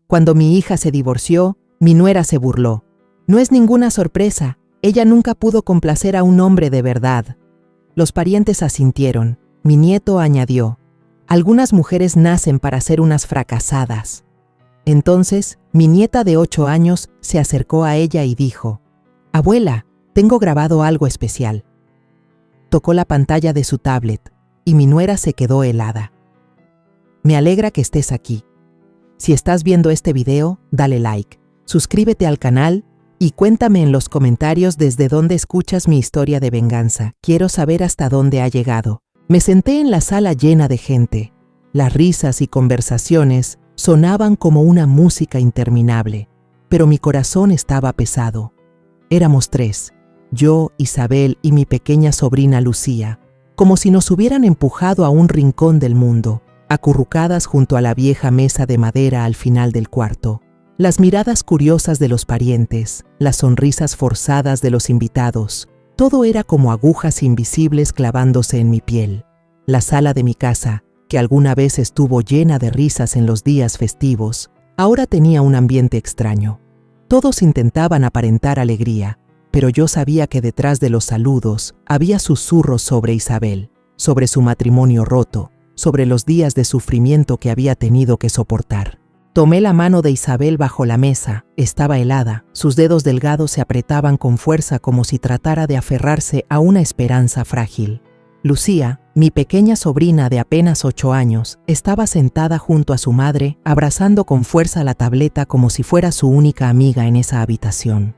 Cuando mi hija se divorció, mi nuera se burló. No es ninguna sorpresa, ella nunca pudo complacer a un hombre de verdad. Los parientes asintieron. Mi nieto añadió: algunas mujeres nacen para ser unas fracasadas. Entonces, mi nieta de 8 años se acercó a ella y dijo: abuela, tengo grabado algo especial. Tocó la pantalla de su tablet y mi nuera se quedó helada. Me alegra que estés aquí. Si estás viendo este video, dale like, suscríbete al canal y cuéntame en los comentarios desde dónde escuchas mi historia de venganza. Quiero saber hasta dónde ha llegado. Me senté en la sala llena de gente. Las risas y conversaciones sonaban como una música interminable, pero mi corazón estaba pesado. Éramos 3, yo, Isabel y mi pequeña sobrina Lucía, como si nos hubieran empujado a un rincón del mundo, acurrucadas junto a la vieja mesa de madera al final del cuarto. Las miradas curiosas de los parientes, las sonrisas forzadas de los invitados, todo era como agujas invisibles clavándose en mi piel. La sala de mi casa, que alguna vez estuvo llena de risas en los días festivos, ahora tenía un ambiente extraño. Todos intentaban aparentar alegría, pero yo sabía que detrás de los saludos había susurros sobre Isabel, sobre su matrimonio roto, sobre los días de sufrimiento que había tenido que soportar. Tomé la mano de Isabel bajo la mesa. Estaba helada, sus dedos delgados se apretaban con fuerza como si tratara de aferrarse a una esperanza frágil. Lucía, mi pequeña sobrina de apenas 8 años, estaba sentada junto a su madre, abrazando con fuerza la tableta como si fuera su única amiga en esa habitación.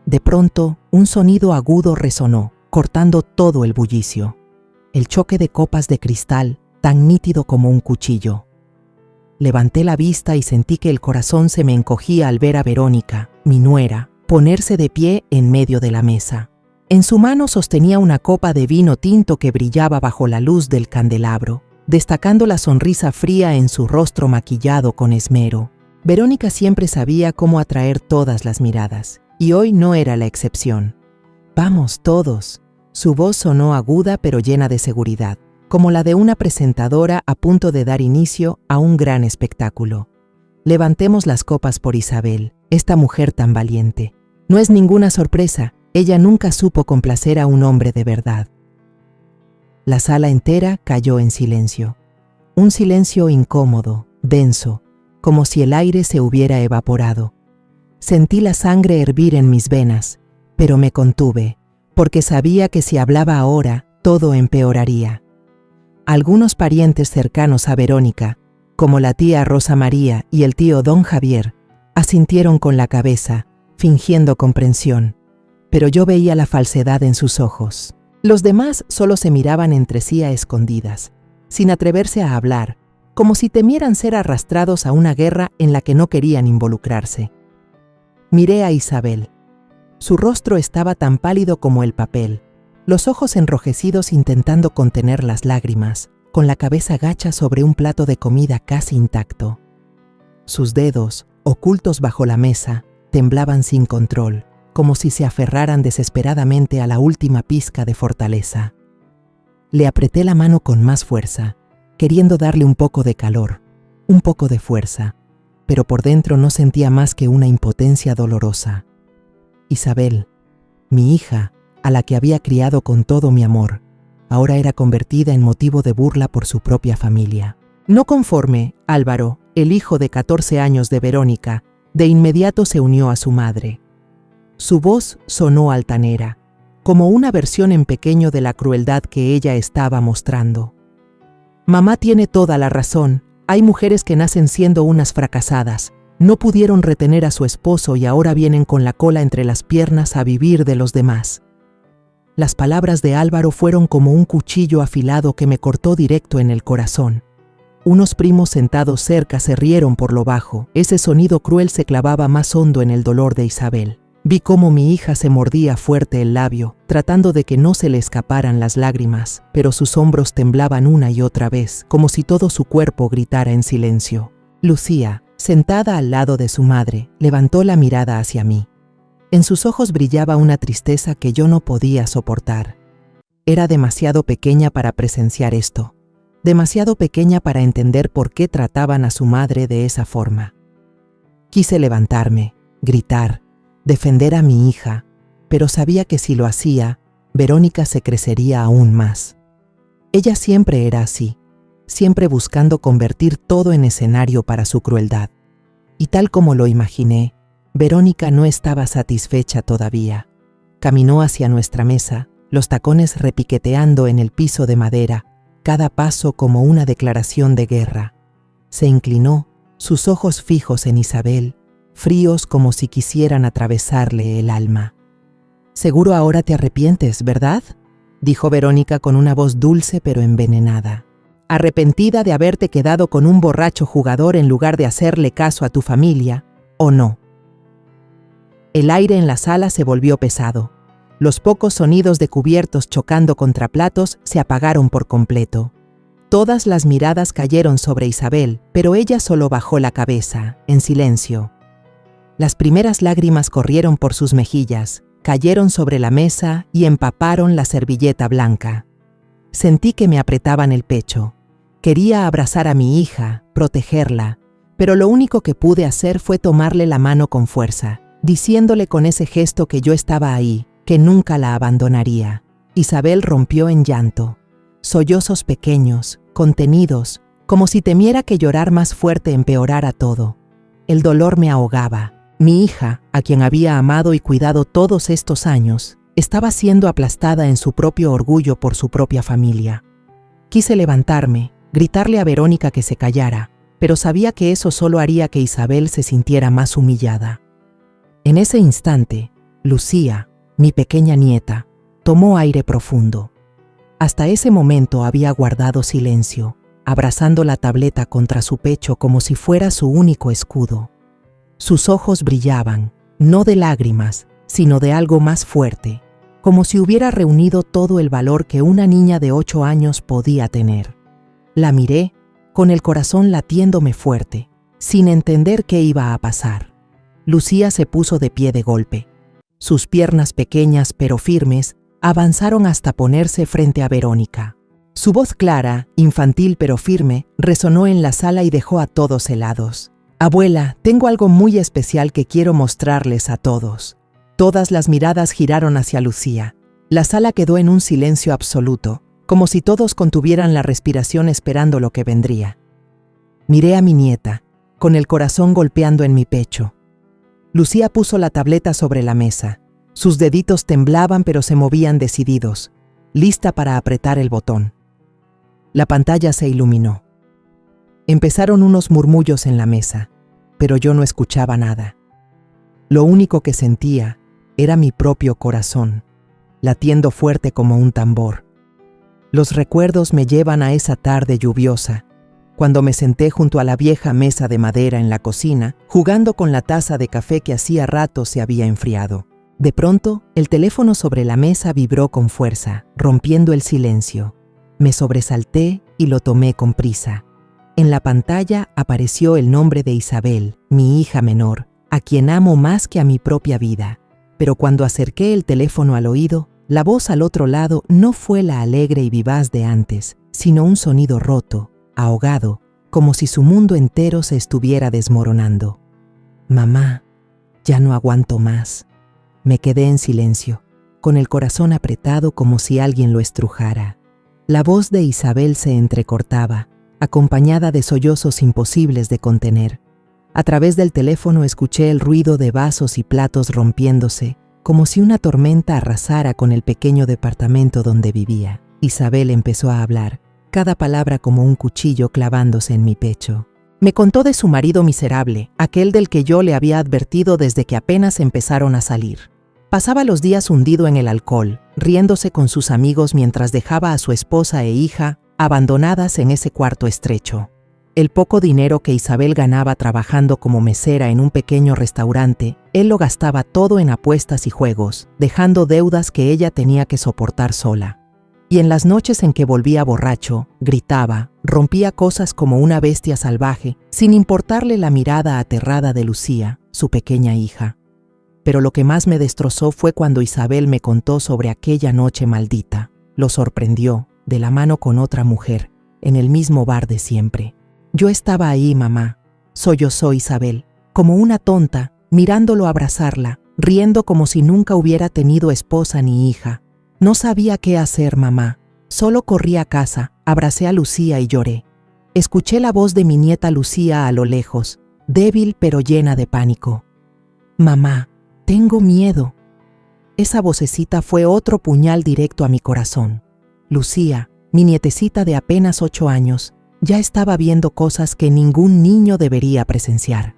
De pronto, un sonido agudo resonó, cortando todo el bullicio. El choque de copas de cristal, tan nítido como un cuchillo. Levanté la vista y sentí que el corazón se me encogía al ver a Verónica, mi nuera, ponerse de pie en medio de la mesa. En su mano sostenía una copa de vino tinto que brillaba bajo la luz del candelabro, destacando la sonrisa fría en su rostro maquillado con esmero. Verónica siempre sabía cómo atraer todas las miradas, y hoy no era la excepción. «Vamos todos». Su voz sonó aguda pero llena de seguridad, como la de una presentadora a punto de dar inicio a un gran espectáculo. Levantemos las copas por Isabel, esta mujer tan valiente. No es ninguna sorpresa, ella nunca supo complacer a un hombre de verdad. La sala entera cayó en silencio. Un silencio incómodo, denso, como si el aire se hubiera evaporado. Sentí la sangre hervir en mis venas, pero me contuve, porque sabía que si hablaba ahora, todo empeoraría. Algunos parientes cercanos a Verónica, como la tía Rosa María y el tío Don Javier, asintieron con la cabeza, fingiendo comprensión, pero yo veía la falsedad en sus ojos. Los demás solo se miraban entre sí a escondidas, sin atreverse a hablar, como si temieran ser arrastrados a una guerra en la que no querían involucrarse. Miré a Isabel. Su rostro estaba tan pálido como el papel, los ojos enrojecidos intentando contener las lágrimas, con la cabeza gacha sobre un plato de comida casi intacto. Sus dedos, ocultos bajo la mesa, temblaban sin control, como si se aferraran desesperadamente a la última pizca de fortaleza. Le apreté la mano con más fuerza, queriendo darle un poco de calor, un poco de fuerza, pero por dentro no sentía más que una impotencia dolorosa. Isabel, mi hija, a la que había criado con todo mi amor, ahora era convertida en motivo de burla por su propia familia. No conforme, Álvaro, el hijo de 14 años de Verónica, de inmediato se unió a su madre. Su voz sonó altanera, como una versión en pequeño de la crueldad que ella estaba mostrando. Mamá tiene toda la razón, hay mujeres que nacen siendo unas fracasadas, no pudieron retener a su esposo y ahora vienen con la cola entre las piernas a vivir de los demás. Las palabras de Álvaro fueron como un cuchillo afilado que me cortó directo en el corazón. Unos primos sentados cerca se rieron por lo bajo. Ese sonido cruel se clavaba más hondo en el dolor de Isabel. Vi cómo mi hija se mordía fuerte el labio, tratando de que no se le escaparan las lágrimas, pero sus hombros temblaban una y otra vez, como si todo su cuerpo gritara en silencio. Lucía, sentada al lado de su madre, levantó la mirada hacia mí. En sus ojos brillaba una tristeza que yo no podía soportar. Era demasiado pequeña para presenciar esto, demasiado pequeña para entender por qué trataban a su madre de esa forma. Quise levantarme, gritar, defender a mi hija, pero sabía que si lo hacía, Verónica se crecería aún más. Ella siempre era así, siempre buscando convertir todo en escenario para su crueldad. Y tal como lo imaginé, Verónica no estaba satisfecha todavía. Caminó hacia nuestra mesa, los tacones repiqueteando en el piso de madera, cada paso como una declaración de guerra. Se inclinó, sus ojos fijos en Isabel, fríos como si quisieran atravesarle el alma. «Seguro ahora te arrepientes, ¿verdad?», dijo Verónica con una voz dulce pero envenenada. «¿Arrepentida de haberte quedado con un borracho jugador en lugar de hacerle caso a tu familia, o no?». El aire en la sala se volvió pesado. Los pocos sonidos de cubiertos chocando contra platos se apagaron por completo. Todas las miradas cayeron sobre Isabel, pero ella solo bajó la cabeza, en silencio. Las primeras lágrimas corrieron por sus mejillas, cayeron sobre la mesa y empaparon la servilleta blanca. Sentí que me apretaban el pecho. Quería abrazar a mi hija, protegerla, pero lo único que pude hacer fue tomarle la mano con fuerza, diciéndole con ese gesto que yo estaba ahí, que nunca la abandonaría. Isabel rompió en llanto. Sollozos pequeños, contenidos, como si temiera que llorar más fuerte empeorara todo. El dolor me ahogaba. Mi hija, a quien había amado y cuidado todos estos años, estaba siendo aplastada en su propio orgullo por su propia familia. Quise levantarme, gritarle a Verónica que se callara, pero sabía que eso solo haría que Isabel se sintiera más humillada. En ese instante, Lucía, mi pequeña nieta, tomó aire profundo. Hasta ese momento había guardado silencio, abrazando la tableta contra su pecho como si fuera su único escudo. Sus ojos brillaban, no de lágrimas, sino de algo más fuerte, como si hubiera reunido todo el valor que una niña de 8 años podía tener. La miré, con el corazón latiéndome fuerte, sin entender qué iba a pasar. Lucía se puso de pie de golpe. Sus piernas pequeñas pero firmes avanzaron hasta ponerse frente a Verónica. Su voz clara, infantil pero firme, resonó en la sala y dejó a todos helados. «Abuela, tengo algo muy especial que quiero mostrarles a todos». Todas las miradas giraron hacia Lucía. La sala quedó en un silencio absoluto, como si todos contuvieran la respiración esperando lo que vendría. Miré a mi nieta, con el corazón golpeando en mi pecho. Lucía puso la tableta sobre la mesa. Sus deditos temblaban pero se movían decididos, lista para apretar el botón. La pantalla se iluminó. Empezaron unos murmullos en la mesa, pero yo no escuchaba nada. Lo único que sentía era mi propio corazón, latiendo fuerte como un tambor. Los recuerdos me llevan a esa tarde lluviosa, cuando me senté junto a la vieja mesa de madera en la cocina, jugando con la taza de café que hacía rato se había enfriado. De pronto, el teléfono sobre la mesa vibró con fuerza, rompiendo el silencio. Me sobresalté y lo tomé con prisa. En la pantalla apareció el nombre de Isabel, mi hija menor, a quien amo más que a mi propia vida. Pero cuando acerqué el teléfono al oído, la voz al otro lado no fue la alegre y vivaz de antes, sino un sonido roto, ahogado, como si su mundo entero se estuviera desmoronando. «Mamá, ya no aguanto más». Me quedé en silencio, con el corazón apretado como si alguien lo estrujara. La voz de Isabel se entrecortaba, acompañada de sollozos imposibles de contener. A través del teléfono escuché el ruido de vasos y platos rompiéndose, como si una tormenta arrasara con el pequeño departamento donde vivía. Isabel empezó a hablar, cada palabra como un cuchillo clavándose en mi pecho. Me contó de su marido miserable, aquel del que yo le había advertido desde que apenas empezaron a salir. Pasaba los días hundido en el alcohol, riéndose con sus amigos mientras dejaba a su esposa e hija abandonadas en ese cuarto estrecho. El poco dinero que Isabel ganaba trabajando como mesera en un pequeño restaurante, él lo gastaba todo en apuestas y juegos, dejando deudas que ella tenía que soportar sola. Y en las noches en que volvía borracho, gritaba, rompía cosas como una bestia salvaje, sin importarle la mirada aterrada de Lucía, su pequeña hija. Pero lo que más me destrozó fue cuando Isabel me contó sobre aquella noche maldita. Lo sorprendió, de la mano con otra mujer, en el mismo bar de siempre. «Yo estaba ahí, mamá», sollozó Isabel. como una tonta, mirándolo abrazarla, riendo como si nunca hubiera tenido esposa ni hija. No sabía qué hacer, mamá. Solo corrí a casa, abracé a Lucía y lloré. Escuché la voz de mi nieta Lucía a lo lejos, débil pero llena de pánico. Mamá, tengo miedo. Esa vocecita fue otro puñal directo a mi corazón. Lucía, mi nietecita de apenas 8 años, ya estaba viendo cosas que ningún niño debería presenciar.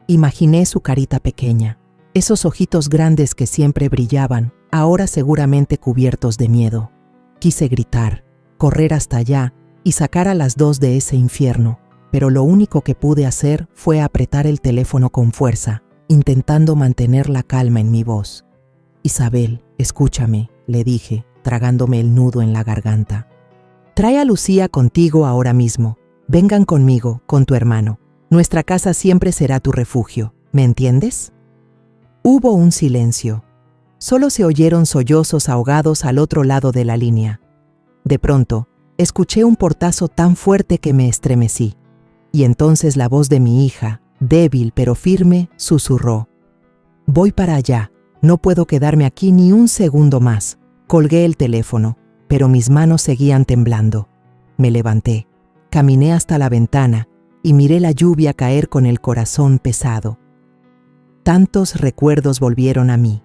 Imaginé su carita pequeña, esos ojitos grandes que siempre brillaban, ahora seguramente cubiertos de miedo. Quise gritar, correr hasta allá y sacar a las dos de ese infierno, pero lo único que pude hacer fue apretar el teléfono con fuerza, intentando mantener la calma en mi voz. Isabel, escúchame, le dije, tragándome el nudo en la garganta. Trae a Lucía contigo ahora mismo. Vengan conmigo, con tu hermano. Nuestra casa siempre será tu refugio, ¿me entiendes? Hubo un silencio. Solo se oyeron sollozos ahogados al otro lado de la línea. De pronto, escuché un portazo tan fuerte que me estremecí. Y entonces la voz de mi hija, débil pero firme, susurró. Voy para allá. No puedo quedarme aquí ni un segundo más. Colgué el teléfono, pero mis manos seguían temblando. Me levanté, caminé hasta la ventana y miré la lluvia caer con el corazón pesado. Tantos recuerdos volvieron a mí.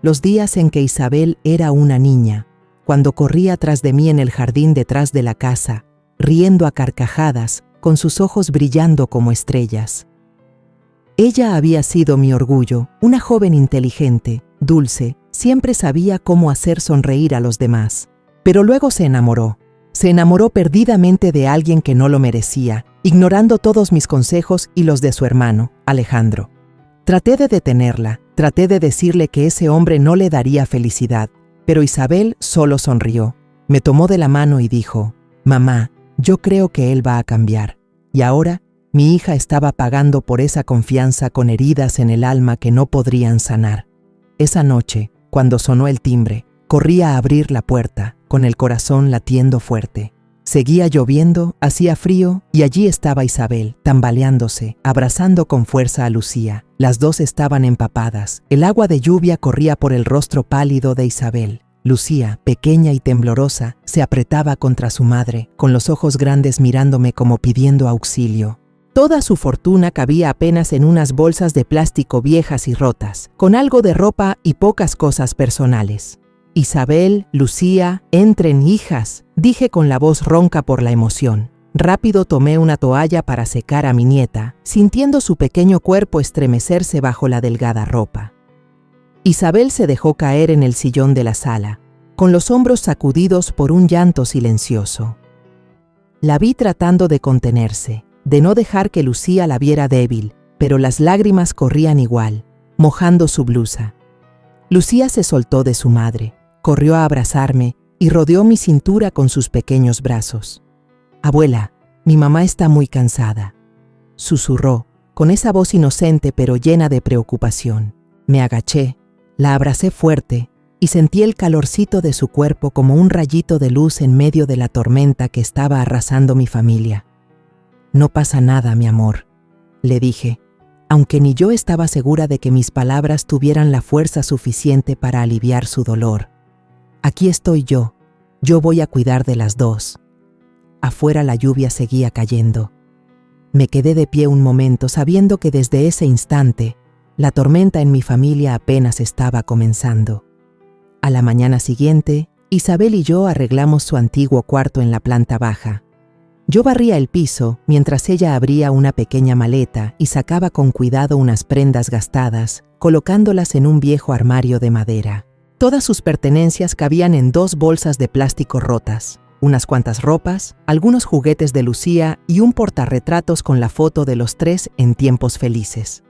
Los días en que Isabel era una niña, cuando corría tras de mí en el jardín detrás de la casa, riendo a carcajadas, con sus ojos brillando como estrellas. Ella había sido mi orgullo, una joven inteligente, dulce, siempre sabía cómo hacer sonreír a los demás. Pero luego se enamoró perdidamente de alguien que no lo merecía, ignorando todos mis consejos y los de su hermano, Alejandro. Traté de detenerla, traté de decirle que ese hombre no le daría felicidad, pero Isabel solo sonrió. Me tomó de la mano y dijo, «Mamá, yo creo que él va a cambiar». Y ahora, mi hija estaba pagando por esa confianza con heridas en el alma que no podrían sanar. Esa noche, cuando sonó el timbre, corrí a abrir la puerta, con el corazón latiendo fuerte. Seguía lloviendo, hacía frío, y allí estaba Isabel, tambaleándose, abrazando con fuerza a Lucía. Las dos estaban empapadas. El agua de lluvia corría por el rostro pálido de Isabel. Lucía, pequeña y temblorosa, se apretaba contra su madre, con los ojos grandes mirándome como pidiendo auxilio. Toda su fortuna cabía apenas en unas bolsas de plástico viejas y rotas, con algo de ropa y pocas cosas personales. Isabel, Lucía, entren, hijas, dije con la voz ronca por la emoción. Rápido tomé una toalla para secar a mi nieta, sintiendo su pequeño cuerpo estremecerse bajo la delgada ropa. Isabel se dejó caer en el sillón de la sala, con los hombros sacudidos por un llanto silencioso. La vi tratando de contenerse, de no dejar que Lucía la viera débil, pero las lágrimas corrían igual, mojando su blusa. Lucía se soltó de su madre, corrió a abrazarme y rodeó mi cintura con sus pequeños brazos. «Abuela, mi mamá está muy cansada», susurró, con esa voz inocente pero llena de preocupación. Me agaché, la abracé fuerte y sentí el calorcito de su cuerpo como un rayito de luz en medio de la tormenta que estaba arrasando mi familia. «No pasa nada, mi amor», le dije, aunque ni yo estaba segura de que mis palabras tuvieran la fuerza suficiente para aliviar su dolor. «Aquí estoy yo voy a cuidar de las dos». Afuera la lluvia seguía cayendo. Me quedé de pie un momento sabiendo que desde ese instante la tormenta en mi familia apenas estaba comenzando. A la mañana siguiente, Isabel y yo arreglamos su antiguo cuarto en la planta baja. Yo barría el piso mientras ella abría una pequeña maleta y sacaba con cuidado unas prendas gastadas, colocándolas en un viejo armario de madera. Todas sus pertenencias cabían en 2 bolsas de plástico rotas, unas cuantas ropas, algunos juguetes de Lucía y un portarretratos con la foto de los 3 en tiempos felices.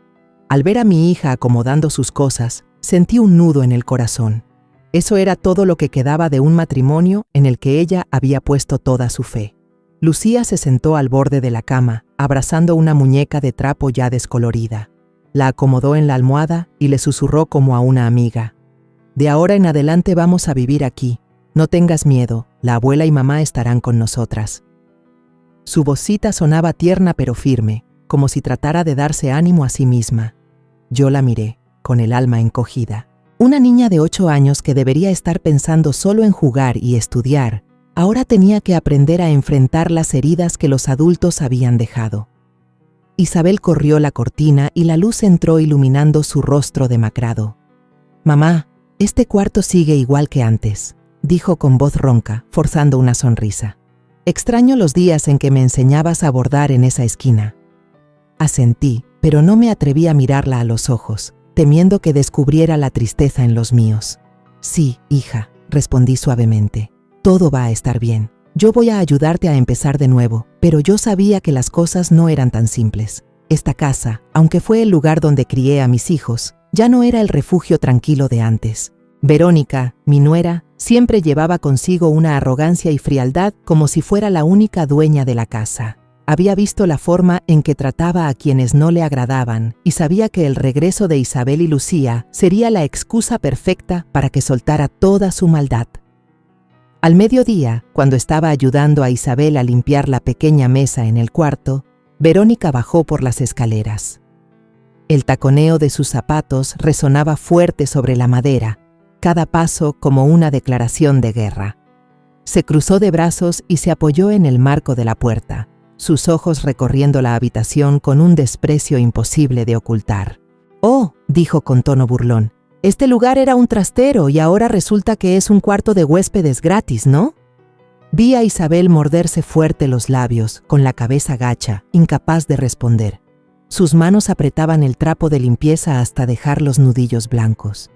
Al ver a mi hija acomodando sus cosas, sentí un nudo en el corazón. Eso era todo lo que quedaba de un matrimonio en el que ella había puesto toda su fe. Lucía se sentó al borde de la cama, abrazando una muñeca de trapo ya descolorida. La acomodó en la almohada y le susurró como a una amiga. «De ahora en adelante vamos a vivir aquí. No tengas miedo, la abuela y mamá estarán con nosotras». Su vocita sonaba tierna pero firme, como si tratara de darse ánimo a sí misma. Yo la miré, con el alma encogida. Una niña de 8 años que debería estar pensando solo en jugar y estudiar, ahora tenía que aprender a enfrentar las heridas que los adultos habían dejado. Isabel corrió la cortina y la luz entró iluminando su rostro demacrado. «Mamá, este cuarto sigue igual que antes», dijo con voz ronca, forzando una sonrisa. «Extraño los días en que me enseñabas a bordar en esa esquina». Asentí, pero no me atreví a mirarla a los ojos, temiendo que descubriera la tristeza en los míos. «Sí, hija», respondí suavemente. «Todo va a estar bien. Yo voy a ayudarte a empezar de nuevo», pero yo sabía que las cosas no eran tan simples. Esta casa, aunque fue el lugar donde crié a mis hijos, ya no era el refugio tranquilo de antes. Verónica, mi nuera, siempre llevaba consigo una arrogancia y frialdad como si fuera la única dueña de la casa. Había visto la forma en que trataba a quienes no le agradaban y sabía que el regreso de Isabel y Lucía sería la excusa perfecta para que soltara toda su maldad. Al mediodía, cuando estaba ayudando a Isabel a limpiar la pequeña mesa en el cuarto, Verónica bajó por las escaleras. El taconeo de sus zapatos resonaba fuerte sobre la madera, cada paso como una declaración de guerra. Se cruzó de brazos y se apoyó en el marco de la puerta, sus ojos recorriendo la habitación con un desprecio imposible de ocultar. «Oh», dijo con tono burlón, «este lugar era un trastero y ahora resulta que es un cuarto de huéspedes gratis, ¿no?». Vi a Isabel morderse fuerte los labios, con la cabeza gacha, incapaz de responder. Sus manos apretaban el trapo de limpieza hasta dejar los nudillos blancos.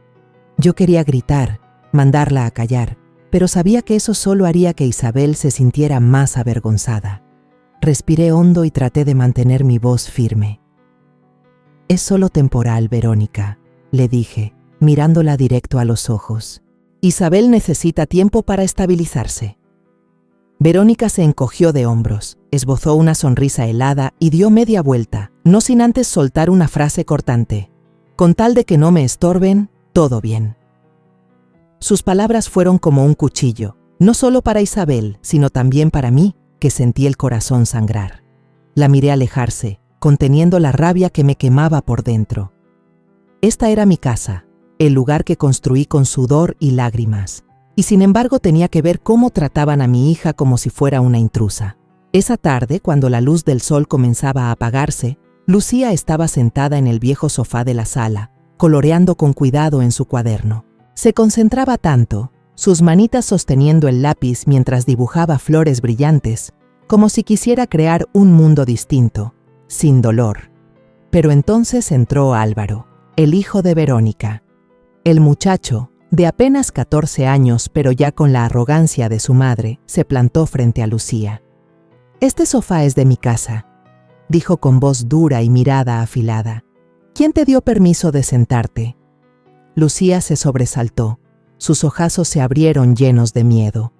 Yo quería gritar, mandarla a callar, pero sabía que eso solo haría que Isabel se sintiera más avergonzada. Respiré hondo y traté de mantener mi voz firme. «Es solo temporal, Verónica», le dije, mirándola directo a los ojos. «Isabel necesita tiempo para estabilizarse». Verónica se encogió de hombros, esbozó una sonrisa helada y dio media vuelta, no sin antes soltar una frase cortante. «Con tal de que no me estorben, todo bien». Sus palabras fueron como un cuchillo, no solo para Isabel, sino también para mí, que sentí el corazón sangrar. La miré alejarse, conteniendo la rabia que me quemaba por dentro. Esta era mi casa, el lugar que construí con sudor y lágrimas, y sin embargo tenía que ver cómo trataban a mi hija como si fuera una intrusa. Esa tarde, cuando la luz del sol comenzaba a apagarse, Lucía estaba sentada en el viejo sofá de la sala, coloreando con cuidado en su cuaderno. Se concentraba tanto, sus manitas sosteniendo el lápiz mientras dibujaba flores brillantes, como si quisiera crear un mundo distinto, sin dolor. Pero entonces entró Álvaro, el hijo de Verónica. El muchacho, de apenas 14 años pero ya con la arrogancia de su madre, se plantó frente a Lucía. «Este sofá es de mi casa», dijo con voz dura y mirada afilada. «¿Quién te dio permiso de sentarte?». Lucía se sobresaltó. Sus ojazos se abrieron llenos de miedo.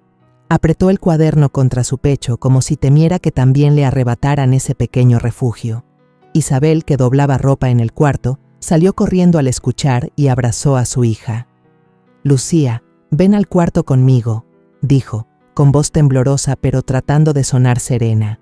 Apretó el cuaderno contra su pecho como si temiera que también le arrebataran ese pequeño refugio. Isabel, que doblaba ropa en el cuarto, salió corriendo al escuchar y abrazó a su hija. «Lucía, ven al cuarto conmigo», dijo, con voz temblorosa pero tratando de sonar serena.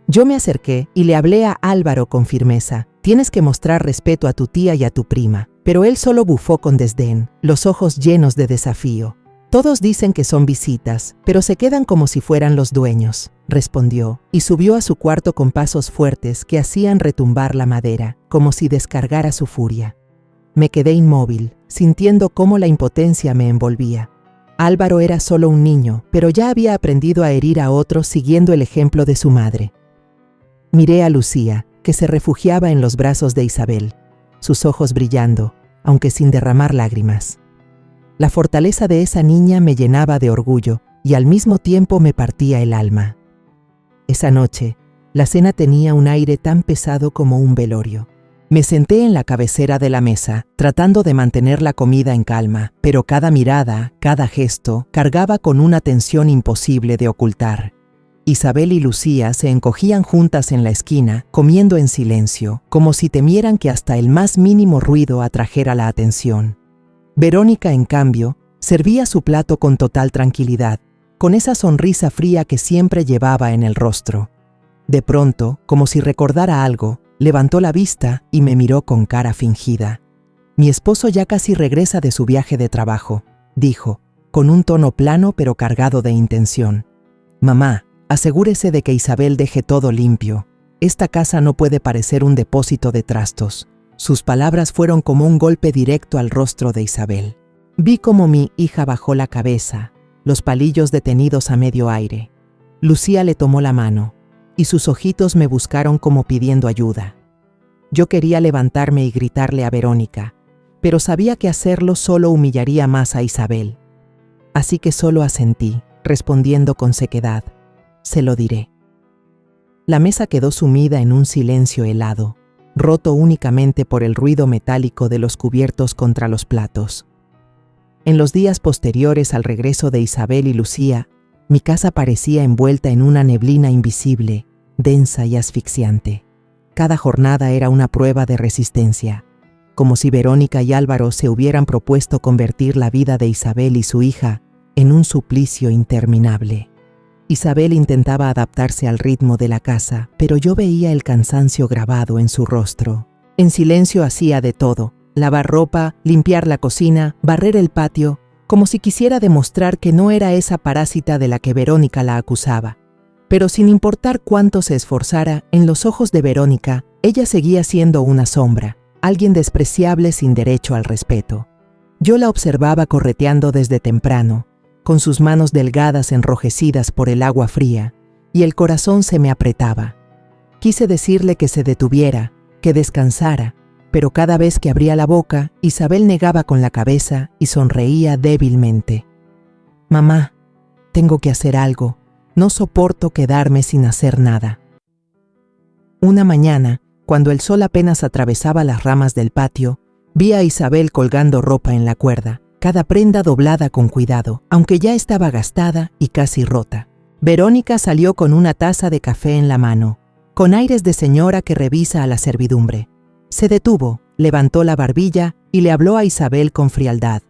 Yo me acerqué y le hablé a Álvaro con firmeza. «Tienes que mostrar respeto a tu tía y a tu prima». Pero él solo bufó con desdén, los ojos llenos de desafío. «Todos dicen que son visitas, pero se quedan como si fueran los dueños», respondió, y subió a su cuarto con pasos fuertes que hacían retumbar la madera, como si descargara su furia. Me quedé inmóvil, sintiendo cómo la impotencia me envolvía. Álvaro era solo un niño, pero ya había aprendido a herir a otros siguiendo el ejemplo de su madre. Miré a Lucía, que se refugiaba en los brazos de Isabel, sus ojos brillando, aunque sin derramar lágrimas. La fortaleza de esa niña me llenaba de orgullo y al mismo tiempo me partía el alma. Esa noche, la cena tenía un aire tan pesado como un velorio. Me senté en la cabecera de la mesa, tratando de mantener la comida en calma, pero cada mirada, cada gesto, cargaba con una tensión imposible de ocultar. Isabel y Lucía se encogían juntas en la esquina, comiendo en silencio, como si temieran que hasta el más mínimo ruido atrajera la atención. Verónica, en cambio, servía su plato con total tranquilidad, con esa sonrisa fría que siempre llevaba en el rostro. De pronto, como si recordara algo, levantó la vista y me miró con cara fingida. «Mi esposo ya casi regresa de su viaje de trabajo», dijo, con un tono plano pero cargado de intención. «Mamá, asegúrese de que Isabel deje todo limpio. Esta casa no puede parecer un depósito de trastos». Sus palabras fueron como un golpe directo al rostro de Isabel. Vi cómo mi hija bajó la cabeza, los palillos detenidos a medio aire. Lucía le tomó la mano, y sus ojitos me buscaron como pidiendo ayuda. Yo quería levantarme y gritarle a Verónica, pero sabía que hacerlo solo humillaría más a Isabel. Así que solo asentí, respondiendo con sequedad: «Se lo diré». La mesa quedó sumida en un silencio helado, roto únicamente por el ruido metálico de los cubiertos contra los platos. En los días posteriores al regreso de Isabel y Lucía, mi casa parecía envuelta en una neblina invisible, densa y asfixiante. Cada jornada era una prueba de resistencia, como si Verónica y Álvaro se hubieran propuesto convertir la vida de Isabel y su hija en un suplicio interminable. Isabel intentaba adaptarse al ritmo de la casa, pero yo veía el cansancio grabado en su rostro. En silencio hacía de todo: lavar ropa, limpiar la cocina, barrer el patio, como si quisiera demostrar que no era esa parásita de la que Verónica la acusaba. Pero sin importar cuánto se esforzara, en los ojos de Verónica, ella seguía siendo una sombra, alguien despreciable sin derecho al respeto. Yo la observaba correteando desde temprano, con sus manos delgadas enrojecidas por el agua fría, y el corazón se me apretaba. Quise decirle que se detuviera, que descansara, pero cada vez que abría la boca, Isabel negaba con la cabeza y sonreía débilmente. «Mamá, tengo que hacer algo. No soporto quedarme sin hacer nada». Una mañana, cuando el sol apenas atravesaba las ramas del patio, vi a Isabel colgando ropa en la cuerda, cada prenda doblada con cuidado, aunque ya estaba gastada y casi rota. Verónica salió con una taza de café en la mano, con aires de señora que revisa a la servidumbre. Se detuvo, levantó la barbilla y le habló a Isabel con frialdad.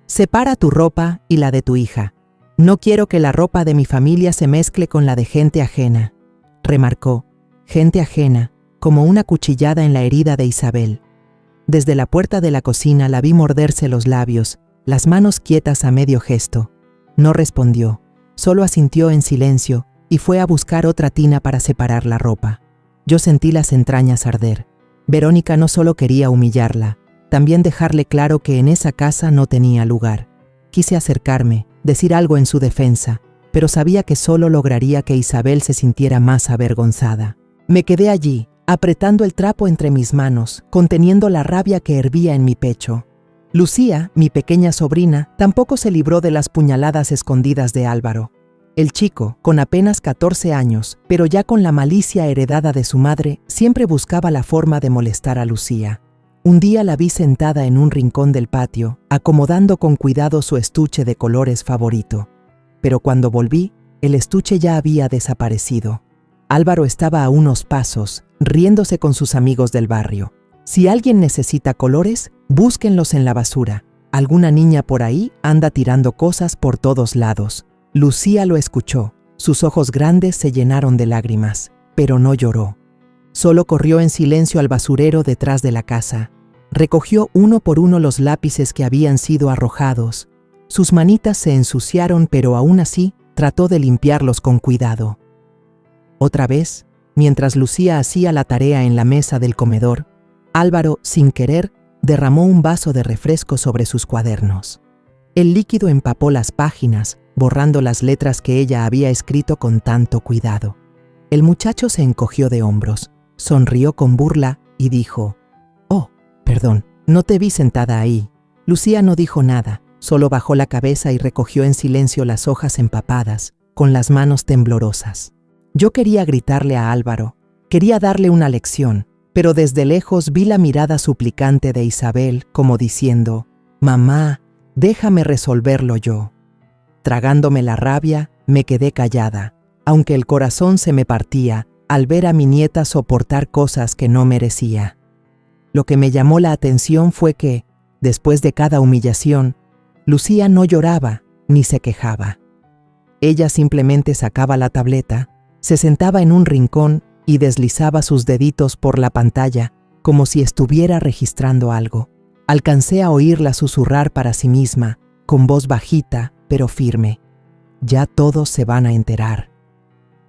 «Separa tu ropa y la de tu hija. No quiero que la ropa de mi familia se mezcle con la de gente ajena», remarcó. Gente ajena, como una cuchillada en la herida de Isabel. Desde la puerta de la cocina la vi morderse los labios, las manos quietas a medio gesto. No respondió, solo asintió en silencio y fue a buscar otra tina para separar la ropa. Yo sentí las entrañas arder. Verónica no solo quería humillarla, también dejarle claro que en esa casa no tenía lugar. Quise acercarme, decir algo en su defensa, pero sabía que solo lograría que Isabel se sintiera más avergonzada. Me quedé allí, apretando el trapo entre mis manos, conteniendo la rabia que hervía en mi pecho. Lucía, mi pequeña sobrina, tampoco se libró de las puñaladas escondidas de Álvaro. El chico, con apenas 14 años, pero ya con la malicia heredada de su madre, siempre buscaba la forma de molestar a Lucía. Un día la vi sentada en un rincón del patio, acomodando con cuidado su estuche de colores favorito. Pero cuando volví, el estuche ya había desaparecido. Álvaro estaba a unos pasos, riéndose con sus amigos del barrio. «Si alguien necesita colores, búsquenlos en la basura. Alguna niña por ahí anda tirando cosas por todos lados». Lucía lo escuchó. Sus ojos grandes se llenaron de lágrimas, pero no lloró. Solo corrió en silencio al basurero detrás de la casa. Recogió uno por uno los lápices que habían sido arrojados. Sus manitas se ensuciaron, pero aún así trató de limpiarlos con cuidado. Otra vez, mientras Lucía hacía la tarea en la mesa del comedor, Álvaro, sin querer, derramó un vaso de refresco sobre sus cuadernos. El líquido empapó las páginas, borrando las letras que ella había escrito con tanto cuidado. El muchacho se encogió de hombros, sonrió con burla y dijo: «Oh, perdón, no te vi sentada ahí». Lucía no dijo nada, solo bajó la cabeza y recogió en silencio las hojas empapadas, con las manos temblorosas. Yo quería gritarle a Álvaro, quería darle una lección, pero desde lejos vi la mirada suplicante de Isabel, como diciendo: «Mamá, déjame resolverlo yo». Tragándome la rabia, me quedé callada, aunque el corazón se me partía al ver a mi nieta soportar cosas que no merecía. Lo que me llamó la atención fue que, después de cada humillación, Lucía no lloraba ni se quejaba. Ella simplemente sacaba la tableta, Se sentaba en un rincón y deslizaba sus deditos por la pantalla, como si estuviera registrando algo. Alcancé a oírla susurrar para sí misma, con voz bajita, pero firme. Ya todos se van a enterar.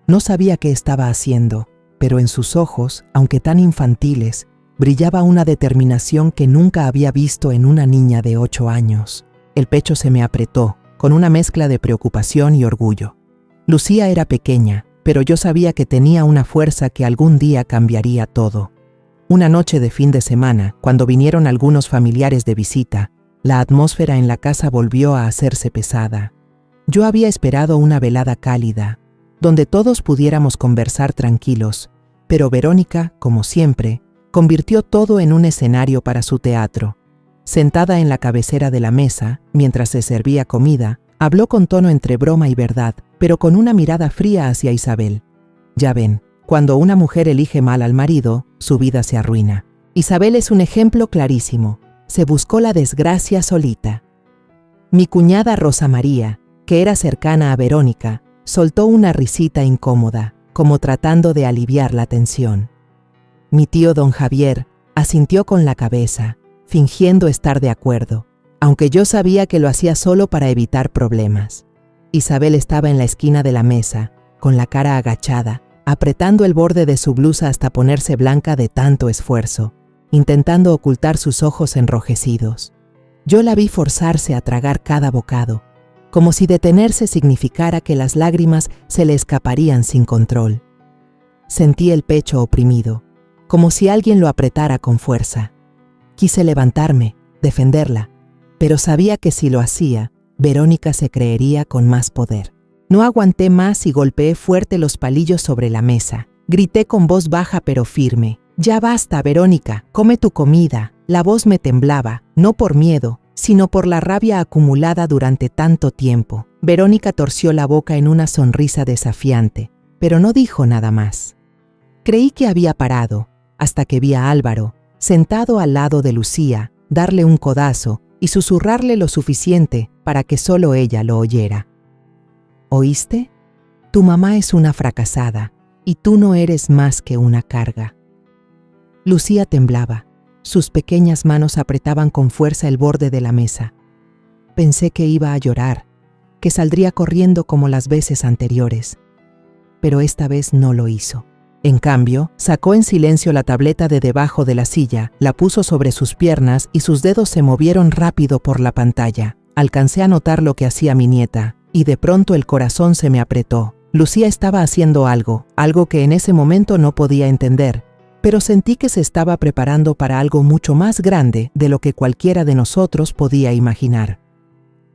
No sabía qué estaba haciendo, pero en sus ojos, aunque tan infantiles, brillaba una determinación que nunca había visto en una niña de 8 años. El pecho se me apretó, con una mezcla de preocupación y orgullo. Lucía era pequeña, pero yo sabía que tenía una fuerza que algún día cambiaría todo. Una noche de fin de semana, cuando vinieron algunos familiares de visita, la atmósfera en la casa volvió a hacerse pesada. Yo había esperado una velada cálida, donde todos pudiéramos conversar tranquilos, pero Verónica, como siempre, convirtió todo en un escenario para su teatro. Sentada en la cabecera de la mesa, mientras se servía comida, habló con tono entre broma y verdad, pero con una mirada fría hacia Isabel. Ya ven, cuando una mujer elige mal al marido, su vida se arruina. Isabel es un ejemplo clarísimo. Se buscó la desgracia solita. Mi cuñada Rosa María, que era cercana a Verónica, soltó una risita incómoda, como tratando de aliviar la tensión. Mi tío don Javier asintió con la cabeza, fingiendo estar de acuerdo, aunque yo sabía que lo hacía solo para evitar problemas. Isabel estaba en la esquina de la mesa, con la cara agachada, apretando el borde de su blusa hasta ponerse blanca de tanto esfuerzo, intentando ocultar sus ojos enrojecidos. Yo la vi forzarse a tragar cada bocado, como si detenerse significara que las lágrimas se le escaparían sin control. Sentí el pecho oprimido, como si alguien lo apretara con fuerza. Quise levantarme, defenderla, pero sabía que si lo hacía, Verónica se creería con más poder. No aguanté más y golpeé fuerte los palillos sobre la mesa. Grité con voz baja pero firme: «Ya basta, Verónica, come tu comida». La voz me temblaba, no por miedo, sino por la rabia acumulada durante tanto tiempo. Verónica torció la boca en una sonrisa desafiante, pero no dijo nada más. Creí que había parado, hasta que vi a Álvaro, sentado al lado de Lucía, darle un codazo y susurrarle lo suficiente para que solo ella lo oyera. ¿Oíste? Tu mamá es una fracasada y tú no eres más que una carga. Lucía temblaba. Sus pequeñas manos apretaban con fuerza el borde de la mesa. Pensé que iba a llorar, que saldría corriendo como las veces anteriores, pero esta vez no lo hizo. En cambio, sacó en silencio la tableta de debajo de la silla, la puso sobre sus piernas y sus dedos se movieron rápido por la pantalla. Alcancé a notar lo que hacía mi nieta, y de pronto el corazón se me apretó. Lucía estaba haciendo algo que en ese momento no podía entender, pero sentí que se estaba preparando para algo mucho más grande de lo que cualquiera de nosotros podía imaginar.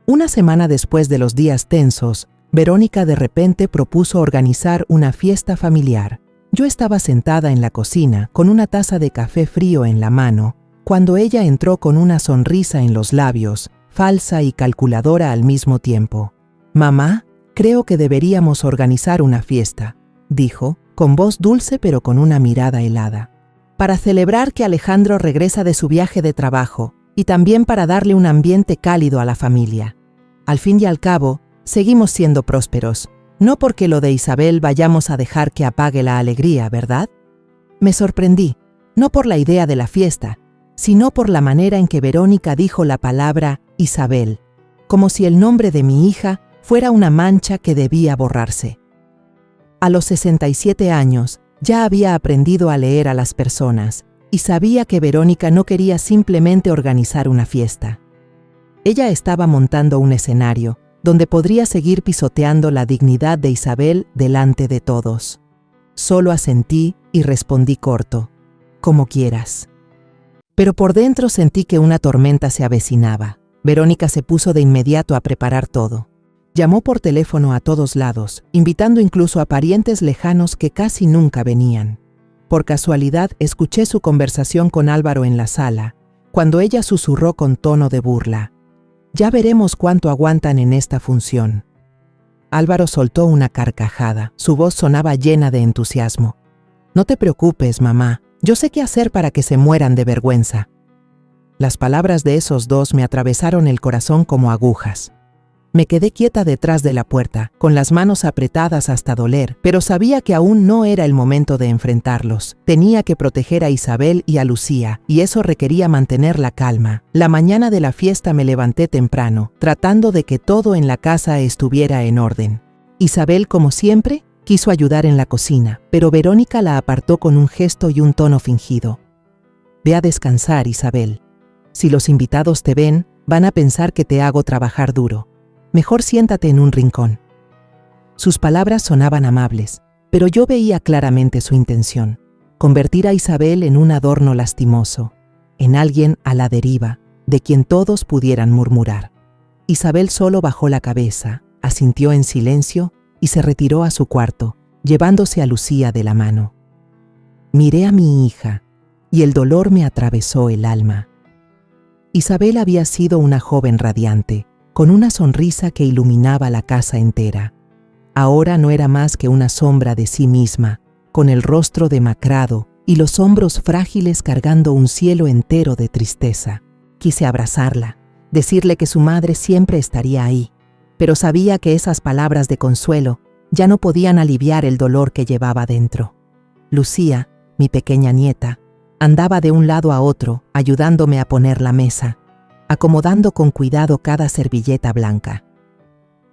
Una semana después de los días tensos, Verónica de repente propuso organizar una fiesta familiar. Yo estaba sentada en la cocina con una taza de café frío en la mano, cuando ella entró con una sonrisa en los labios, falsa y calculadora al mismo tiempo. «Mamá, creo que deberíamos organizar una fiesta», dijo, con voz dulce pero con una mirada helada. «Para celebrar que Alejandro regresa de su viaje de trabajo y también para darle un ambiente cálido a la familia. Al fin y al cabo, seguimos siendo prósperos. No porque lo de Isabel vayamos a dejar que apague la alegría, ¿verdad?» Me sorprendí, no por la idea de la fiesta, sino por la manera en que Verónica dijo la palabra Isabel, como si el nombre de mi hija fuera una mancha que debía borrarse. A los 67 años, ya había aprendido a leer a las personas y sabía que Verónica no quería simplemente organizar una fiesta. Ella estaba montando un escenario donde podría seguir pisoteando la dignidad de Isabel delante de todos. Solo asentí y respondí corto: «Como quieras». Pero por dentro sentí que una tormenta se avecinaba. Verónica se puso de inmediato a preparar todo. Llamó por teléfono a todos lados, invitando incluso a parientes lejanos que casi nunca venían. Por casualidad escuché su conversación con Álvaro en la sala, cuando ella susurró con tono de burla: «Ya veremos cuánto aguantan en esta función». Álvaro soltó una carcajada. Su voz sonaba llena de entusiasmo. «No te preocupes, mamá. Yo sé qué hacer para que se mueran de vergüenza». Las palabras de esos dos me atravesaron el corazón como agujas. Me quedé quieta detrás de la puerta, con las manos apretadas hasta doler, pero sabía que aún no era el momento de enfrentarlos. Tenía que proteger a Isabel y a Lucía, y eso requería mantener la calma. La mañana de la fiesta me levanté temprano, tratando de que todo en la casa estuviera en orden. Isabel, como siempre, quiso ayudar en la cocina, pero Verónica la apartó con un gesto y un tono fingido. Ve a descansar, Isabel. Si los invitados te ven, van a pensar que te hago trabajar duro. Mejor siéntate en un rincón. Sus palabras sonaban amables, pero yo veía claramente su intención: convertir a Isabel en un adorno lastimoso, en alguien a la deriva, de quien todos pudieran murmurar. Isabel solo bajó la cabeza, asintió en silencio y se retiró a su cuarto, llevándose a Lucía de la mano. Miré a mi hija, y el dolor me atravesó el alma. Isabel había sido una joven radiante, con una sonrisa que iluminaba la casa entera. Ahora no era más que una sombra de sí misma, con el rostro demacrado y los hombros frágiles cargando un cielo entero de tristeza. Quise abrazarla, decirle que su madre siempre estaría ahí, pero sabía que esas palabras de consuelo ya no podían aliviar el dolor que llevaba dentro. Lucía, mi pequeña nieta, andaba de un lado a otro, ayudándome a poner la mesa, acomodando con cuidado cada servilleta blanca.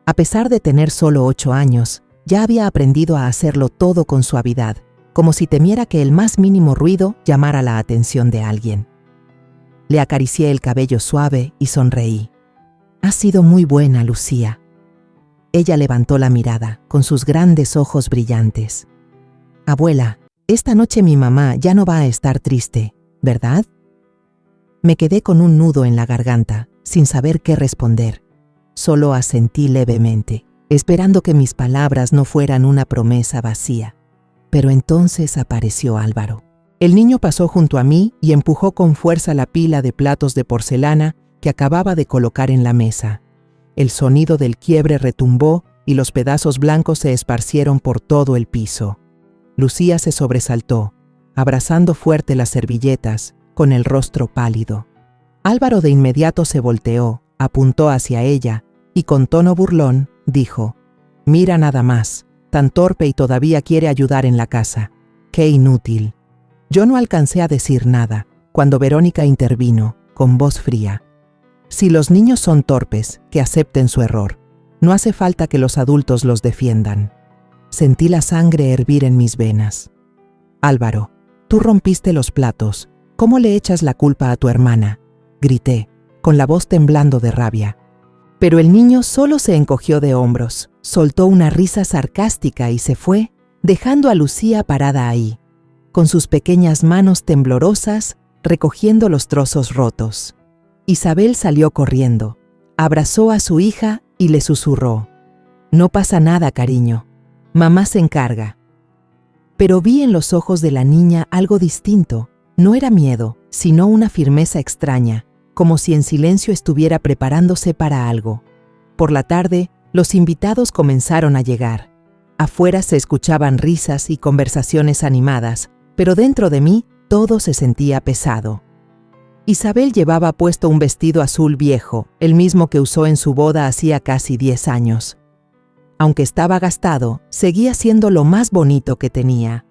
A pesar de tener solo 8 años, ya había aprendido a hacerlo todo con suavidad, como si temiera que el más mínimo ruido llamara la atención de alguien. Le acaricié el cabello suave y sonreí. «Has sido muy buena, Lucía». Ella levantó la mirada, con sus grandes ojos brillantes. «Abuela, esta noche mi mamá ya no va a estar triste, ¿verdad?». Me quedé con un nudo en la garganta, sin saber qué responder. Solo asentí levemente, esperando que mis palabras no fueran una promesa vacía. Pero entonces apareció Álvaro. El niño pasó junto a mí y empujó con fuerza la pila de platos de porcelana que acababa de colocar en la mesa. El sonido del quiebre retumbó y los pedazos blancos se esparcieron por todo el piso. Lucía se sobresaltó, abrazando fuerte las servilletas, con el rostro pálido. Álvaro de inmediato se volteó, apuntó hacia ella y con tono burlón dijo: «Mira nada más, tan torpe y todavía quiere ayudar en la casa. ¡Qué inútil!». Yo no alcancé a decir nada, cuando Verónica intervino, con voz fría: «Si los niños son torpes, que acepten su error. No hace falta que los adultos los defiendan». Sentí la sangre hervir en mis venas. «Álvaro, tú rompiste los platos. ¿Cómo le echas la culpa a tu hermana?», grité, con la voz temblando de rabia. Pero el niño solo se encogió de hombros, soltó una risa sarcástica y se fue, dejando a Lucía parada ahí, con sus pequeñas manos temblorosas, recogiendo los trozos rotos. Isabel salió corriendo, abrazó a su hija y le susurró: «No pasa nada, cariño. Mamá se encarga». Pero vi en los ojos de la niña algo distinto. No era miedo, sino una firmeza extraña, como si en silencio estuviera preparándose para algo. Por la tarde, los invitados comenzaron a llegar. Afuera se escuchaban risas y conversaciones animadas, pero dentro de mí todo se sentía pesado. Isabel llevaba puesto un vestido azul viejo, el mismo que usó en su boda hacía casi 10 años. Aunque estaba gastado, seguía siendo lo más bonito que tenía.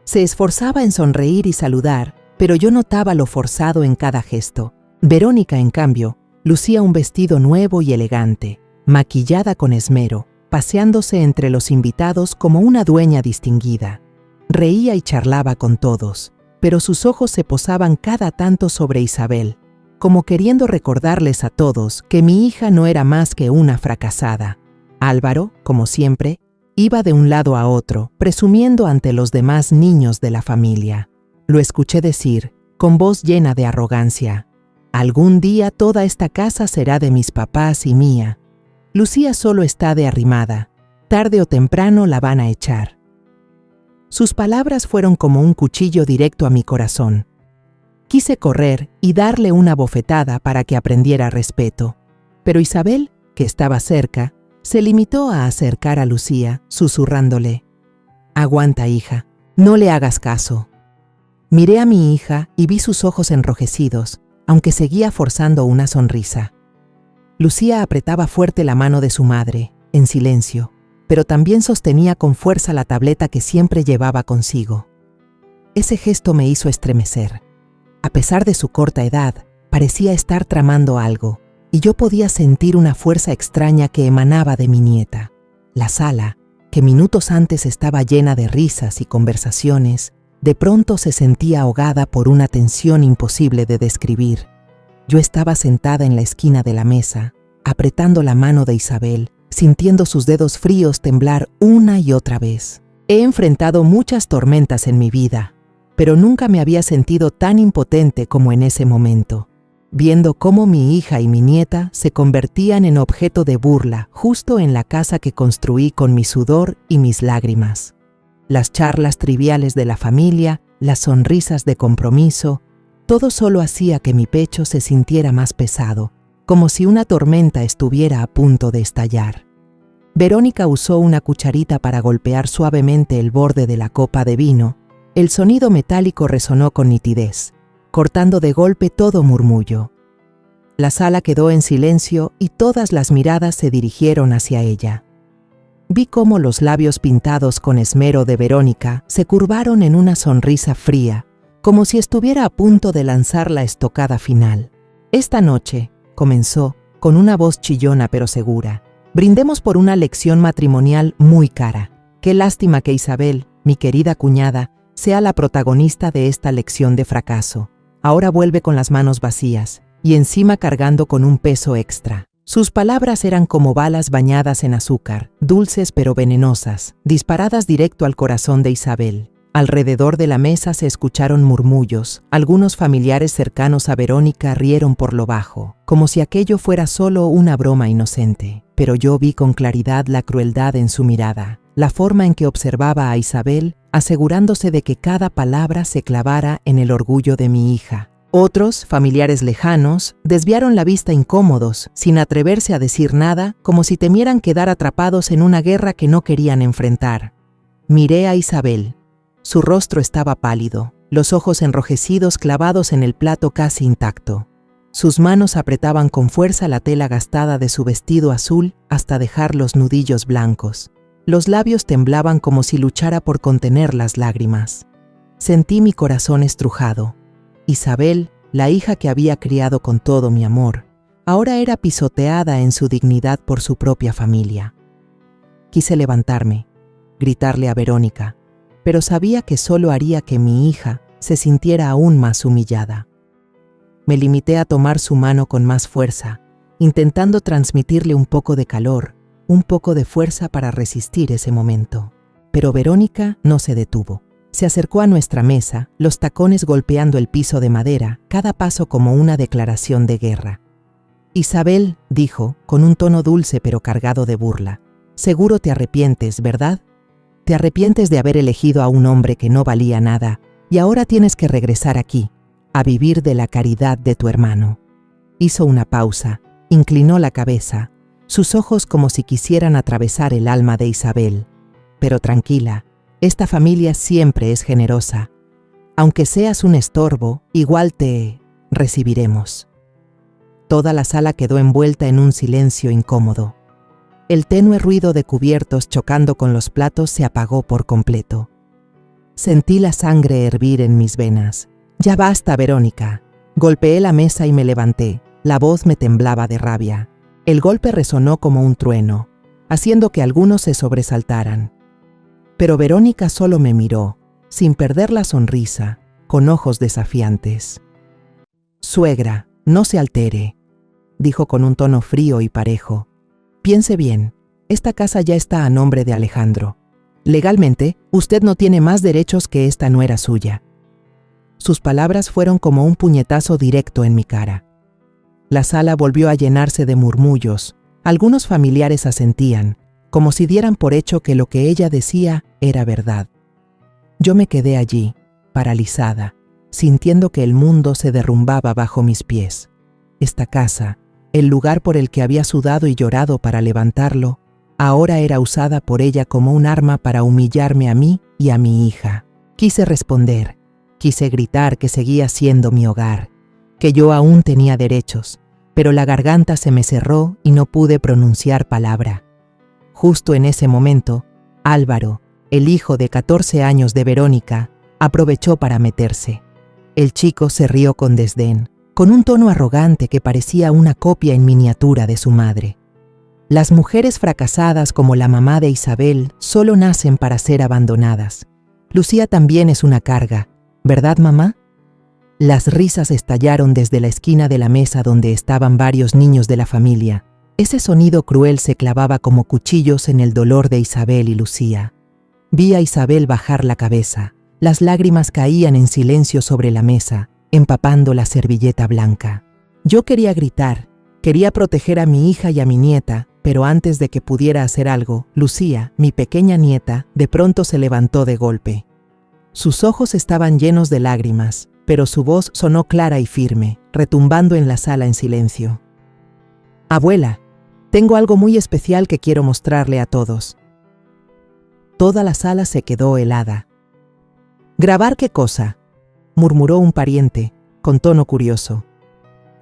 Se esforzaba en sonreír y saludar, pero yo notaba lo forzado en cada gesto. Verónica, en cambio, lucía un vestido nuevo y elegante, maquillada con esmero, paseándose entre los invitados como una dueña distinguida. Reía y charlaba con todos, pero sus ojos se posaban cada tanto sobre Isabel, como queriendo recordarles a todos que mi hija no era más que una fracasada. Álvaro, como siempre, iba de un lado a otro, presumiendo ante los demás niños de la familia. Lo escuché decir, con voz llena de arrogancia: «Algún día toda esta casa será de mis papás y mía. Lucía solo está de arrimada. Tarde o temprano la van a echar». Sus palabras fueron como un cuchillo directo a mi corazón. Quise correr y darle una bofetada para que aprendiera respeto, pero Isabel, que estaba cerca, se limitó a acercar a Lucía, susurrándole: «Aguanta, hija, no le hagas caso». Miré a mi hija y vi sus ojos enrojecidos, aunque seguía forzando una sonrisa. Lucía apretaba fuerte la mano de su madre, en silencio, pero también sostenía con fuerza la tableta que siempre llevaba consigo. Ese gesto me hizo estremecer. A pesar de su corta edad, parecía estar tramando algo, y yo podía sentir una fuerza extraña que emanaba de mi nieta. La sala, que minutos antes estaba llena de risas y conversaciones, de pronto se sentía ahogada por una tensión imposible de describir. Yo estaba sentada en la esquina de la mesa, apretando la mano de Isabel, sintiendo sus dedos fríos temblar una y otra vez. He enfrentado muchas tormentas en mi vida, pero nunca me había sentido tan impotente como en ese momento, viendo cómo mi hija y mi nieta se convertían en objeto de burla justo en la casa que construí con mi sudor y mis lágrimas. Las charlas triviales de la familia, las sonrisas de compromiso, todo solo hacía que mi pecho se sintiera más pesado, como si una tormenta estuviera a punto de estallar. Verónica usó una cucharita para golpear suavemente el borde de la copa de vino. El sonido metálico resonó con nitidez, cortando de golpe todo murmullo. La sala quedó en silencio y todas las miradas se dirigieron hacia ella. Vi cómo los labios pintados con esmero de Verónica se curvaron en una sonrisa fría, como si estuviera a punto de lanzar la estocada final. Esta noche, comenzó, con una voz chillona pero segura, brindemos por una lección matrimonial muy cara. Qué lástima que Isabel, mi querida cuñada, sea la protagonista de esta lección de fracaso. Ahora vuelve con las manos vacías, y encima cargando con un peso extra. Sus palabras eran como balas bañadas en azúcar, dulces pero venenosas, disparadas directo al corazón de Isabel. Alrededor de la mesa se escucharon murmullos. Algunos familiares cercanos a Verónica rieron por lo bajo, como si aquello fuera solo una broma inocente. Pero yo vi con claridad la crueldad en su mirada, la forma en que observaba a Isabel, asegurándose de que cada palabra se clavara en el orgullo de mi hija. Otros, familiares lejanos, desviaron la vista incómodos, sin atreverse a decir nada, como si temieran quedar atrapados en una guerra que no querían enfrentar. Miré a Isabel. Su rostro estaba pálido, los ojos enrojecidos clavados en el plato casi intacto. Sus manos apretaban con fuerza la tela gastada de su vestido azul hasta dejar los nudillos blancos. Los labios temblaban como si luchara por contener las lágrimas. Sentí mi corazón estrujado. Isabel, la hija que había criado con todo mi amor, ahora era pisoteada en su dignidad por su propia familia. Quise levantarme, gritarle a Verónica, pero sabía que solo haría que mi hija se sintiera aún más humillada. Me limité a tomar su mano con más fuerza, intentando transmitirle un poco de calor, un poco de fuerza para resistir ese momento. Pero Verónica no se detuvo. Se acercó a nuestra mesa, los tacones golpeando el piso de madera, cada paso como una declaración de guerra. Isabel, dijo, con un tono dulce pero cargado de burla, seguro te arrepientes, ¿verdad? Te arrepientes de haber elegido a un hombre que no valía nada, y ahora tienes que regresar aquí, a vivir de la caridad de tu hermano. Hizo una pausa, inclinó la cabeza, sus ojos como si quisieran atravesar el alma de Isabel. Pero tranquila, esta familia siempre es generosa. Aunque seas un estorbo, igual te recibiremos. Toda la sala quedó envuelta en un silencio incómodo. El tenue ruido de cubiertos chocando con los platos se apagó por completo. Sentí la sangre hervir en mis venas. Ya basta, Verónica. Golpeé la mesa y me levanté. La voz me temblaba de rabia. El golpe resonó como un trueno, haciendo que algunos se sobresaltaran. Pero Verónica solo me miró, sin perder la sonrisa, con ojos desafiantes. «Suegra, no se altere», dijo con un tono frío y parejo. «Piense bien, esta casa ya está a nombre de Alejandro. Legalmente, usted no tiene más derechos que esta nuera suya». Sus palabras fueron como un puñetazo directo en mi cara. La sala volvió a llenarse de murmullos. Algunos familiares asentían, como si dieran por hecho que lo que ella decía era verdad. Yo me quedé allí, paralizada, sintiendo que el mundo se derrumbaba bajo mis pies. Esta casa, el lugar por el que había sudado y llorado para levantarlo, ahora era usada por ella como un arma para humillarme a mí y a mi hija. Quise responder, quise gritar que seguía siendo mi hogar, que yo aún tenía derechos, pero la garganta se me cerró y no pude pronunciar palabra. Justo en ese momento, Álvaro, el hijo de 14 años de Verónica, aprovechó para meterse. El chico se rió con desdén, con un tono arrogante que parecía una copia en miniatura de su madre. Las mujeres fracasadas como la mamá de Isabel solo nacen para ser abandonadas. Lucía también es una carga, ¿verdad, mamá? Las risas estallaron desde la esquina de la mesa donde estaban varios niños de la familia. Ese sonido cruel se clavaba como cuchillos en el dolor de Isabel y Lucía. Vi a Isabel bajar la cabeza. Las lágrimas caían en silencio sobre la mesa, empapando la servilleta blanca. Yo quería gritar, quería proteger a mi hija y a mi nieta, pero antes de que pudiera hacer algo, Lucía, mi pequeña nieta, de pronto se levantó de golpe. Sus ojos estaban llenos de lágrimas, pero su voz sonó clara y firme, retumbando en la sala en silencio. «Abuela, tengo algo muy especial que quiero mostrarle a todos». Toda la sala se quedó helada. «¿Grabar qué cosa?», murmuró un pariente, con tono curioso.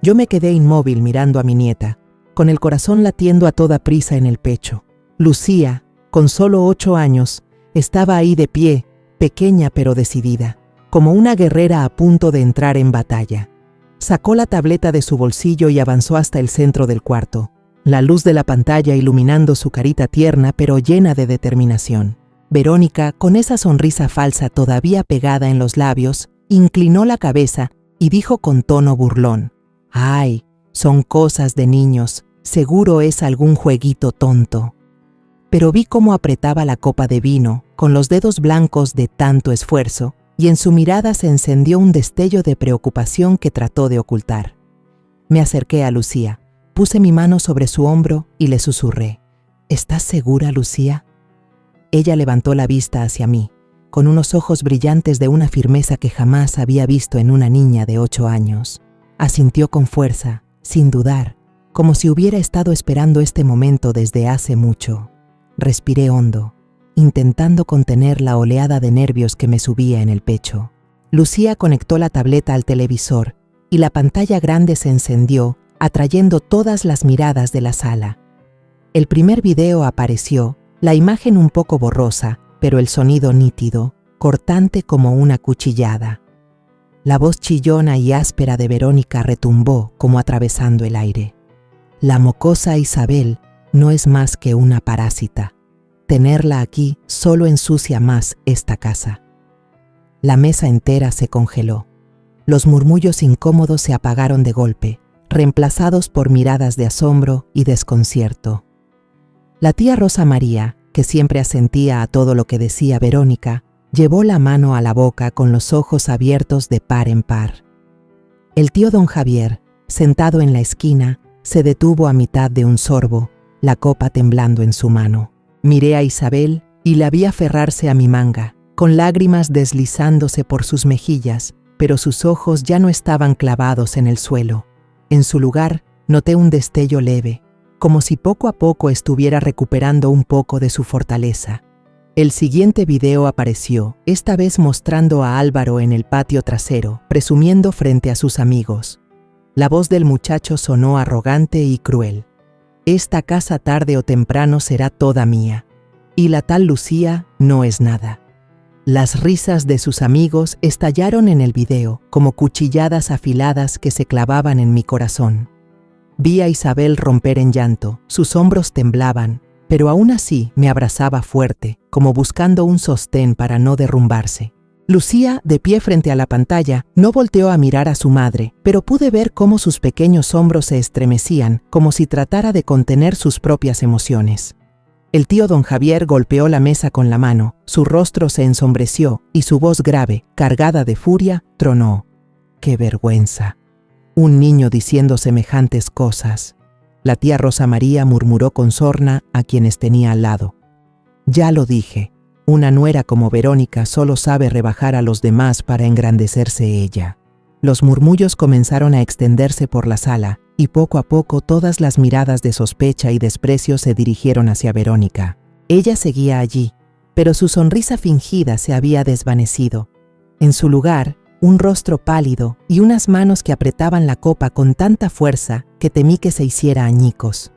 Yo me quedé inmóvil mirando a mi nieta, con el corazón latiendo a toda prisa en el pecho. Lucía, con solo 8 años, estaba ahí de pie, pequeña pero decidida, como una guerrera a punto de entrar en batalla. Sacó la tableta de su bolsillo y avanzó hasta el centro del cuarto, la luz de la pantalla iluminando su carita tierna pero llena de determinación. Verónica, con esa sonrisa falsa todavía pegada en los labios, inclinó la cabeza y dijo con tono burlón: «Ay, son cosas de niños, seguro es algún jueguito tonto». Pero vi cómo apretaba la copa de vino, con los dedos blancos de tanto esfuerzo, y en su mirada se encendió un destello de preocupación que trató de ocultar. Me acerqué a Lucía, puse mi mano sobre su hombro y le susurré: «¿Estás segura, Lucía?». Ella levantó la vista hacia mí, con unos ojos brillantes de una firmeza que jamás había visto en una niña de 8 años. Asintió con fuerza, sin dudar, como si hubiera estado esperando este momento desde hace mucho. Respiré hondo, intentando contener la oleada de nervios que me subía en el pecho. Lucía conectó la tableta al televisor y la pantalla grande se encendió, atrayendo todas las miradas de la sala. El primer video apareció, la imagen un poco borrosa, pero el sonido nítido, cortante como una cuchillada. La voz chillona y áspera de Verónica retumbó como atravesando el aire. La mocosa Isabel no es más que una parásita. Tenerla aquí solo ensucia más esta casa. La mesa entera se congeló. Los murmullos incómodos se apagaron de golpe, reemplazados por miradas de asombro y desconcierto. La tía Rosa María, que siempre asentía a todo lo que decía Verónica, llevó la mano a la boca con los ojos abiertos de par en par. El tío don Javier, sentado en la esquina, se detuvo a mitad de un sorbo, la copa temblando en su mano. Miré a Isabel y la vi aferrarse a mi manga, con lágrimas deslizándose por sus mejillas, pero sus ojos ya no estaban clavados en el suelo. En su lugar, noté un destello leve, como si poco a poco estuviera recuperando un poco de su fortaleza. El siguiente video apareció, esta vez mostrando a Álvaro en el patio trasero, presumiendo frente a sus amigos. La voz del muchacho sonó arrogante y cruel. «Esta casa tarde o temprano será toda mía. Y la tal Lucía no es nada». Las risas de sus amigos estallaron en el video, como cuchilladas afiladas que se clavaban en mi corazón. Vi a Isabel romper en llanto, sus hombros temblaban, pero aún así me abrazaba fuerte, como buscando un sostén para no derrumbarse. Lucía, de pie frente a la pantalla, no volteó a mirar a su madre, pero pude ver cómo sus pequeños hombros se estremecían, como si tratara de contener sus propias emociones. El tío don Javier golpeó la mesa con la mano, su rostro se ensombreció y su voz grave, cargada de furia, tronó: «¡Qué vergüenza! Un niño diciendo semejantes cosas». La tía Rosa María murmuró con sorna a quienes tenía al lado: «Ya lo dije, una nuera como Verónica solo sabe rebajar a los demás para engrandecerse ella». Los murmullos comenzaron a extenderse por la sala, y poco a poco todas las miradas de sospecha y desprecio se dirigieron hacia Verónica. Ella seguía allí, pero su sonrisa fingida se había desvanecido. En su lugar, un rostro pálido y unas manos que apretaban la copa con tanta fuerza que temí que se hiciera añicos.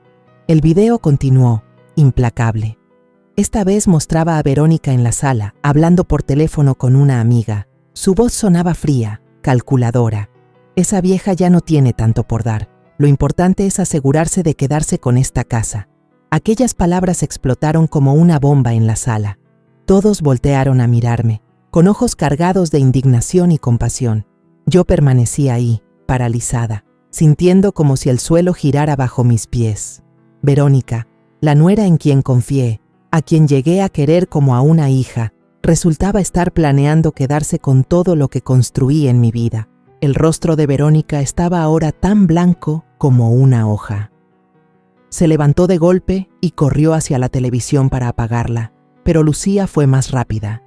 El video continuó, implacable. Esta vez mostraba a Verónica en la sala, hablando por teléfono con una amiga. Su voz sonaba fría, calculadora. Esa vieja ya no tiene tanto por dar. Lo importante es asegurarse de quedarse con esta casa. Aquellas palabras explotaron como una bomba en la sala. Todos voltearon a mirarme, con ojos cargados de indignación y compasión. Yo permanecí ahí, paralizada, sintiendo como si el suelo girara bajo mis pies. Verónica, la nuera en quien confié, a quien llegué a querer como a una hija, resultaba estar planeando quedarse con todo lo que construí en mi vida. El rostro de Verónica estaba ahora tan blanco como una hoja. Se levantó de golpe y corrió hacia la televisión para apagarla, pero Lucía fue más rápida.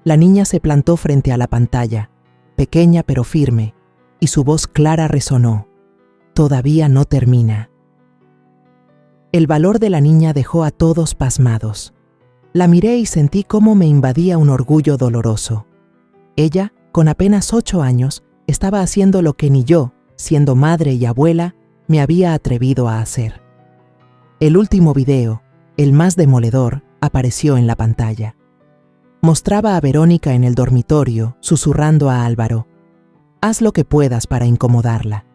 La niña se plantó frente a la pantalla, pequeña pero firme, y su voz clara resonó. Todavía no termina. El valor de la niña dejó a todos pasmados. La miré y sentí cómo me invadía un orgullo doloroso. Ella, con apenas 8 años, estaba haciendo lo que ni yo, siendo madre y abuela, me había atrevido a hacer. El último video, el más demoledor, apareció en la pantalla. Mostraba a Verónica en el dormitorio, susurrando a Álvaro: «Haz lo que puedas para incomodarla.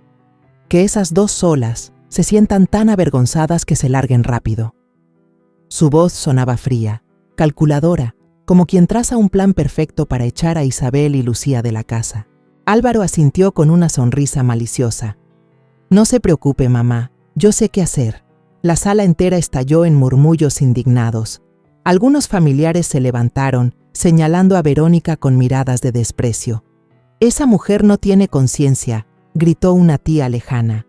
Que esas dos solas se sientan tan avergonzadas que se larguen rápido». Su voz sonaba fría, calculadora, como quien traza un plan perfecto para echar a Isabel y Lucía de la casa. Álvaro asintió con una sonrisa maliciosa. «No se preocupe, mamá, yo sé qué hacer». La sala entera estalló en murmullos indignados. Algunos familiares se levantaron, señalando a Verónica con miradas de desprecio. «Esa mujer no tiene conciencia», gritó una tía lejana.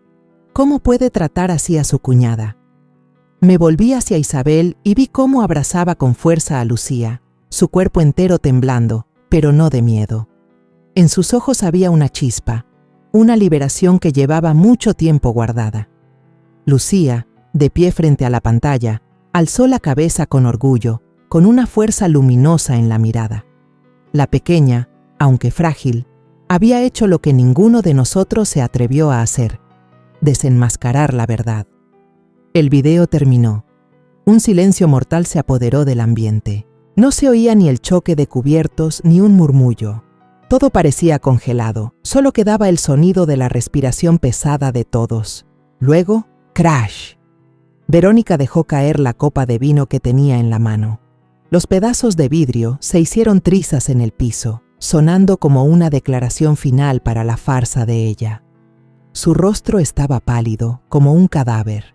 «¿Cómo puede tratar así a su cuñada?». Me volví hacia Isabel y vi cómo abrazaba con fuerza a Lucía, su cuerpo entero temblando, pero no de miedo. En sus ojos había una chispa, una liberación que llevaba mucho tiempo guardada. Lucía, de pie frente a la pantalla, alzó la cabeza con orgullo, con una fuerza luminosa en la mirada. La pequeña, aunque frágil, había hecho lo que ninguno de nosotros se atrevió a hacer: desenmascarar la verdad. El video terminó. Un silencio mortal se apoderó del ambiente. No se oía ni el choque de cubiertos ni un murmullo. Todo parecía congelado, solo quedaba el sonido de la respiración pesada de todos. Luego, ¡crash! Verónica dejó caer la copa de vino que tenía en la mano. Los pedazos de vidrio se hicieron trizas en el piso, sonando como una declaración final para la farsa de ella. Su rostro estaba pálido, como un cadáver.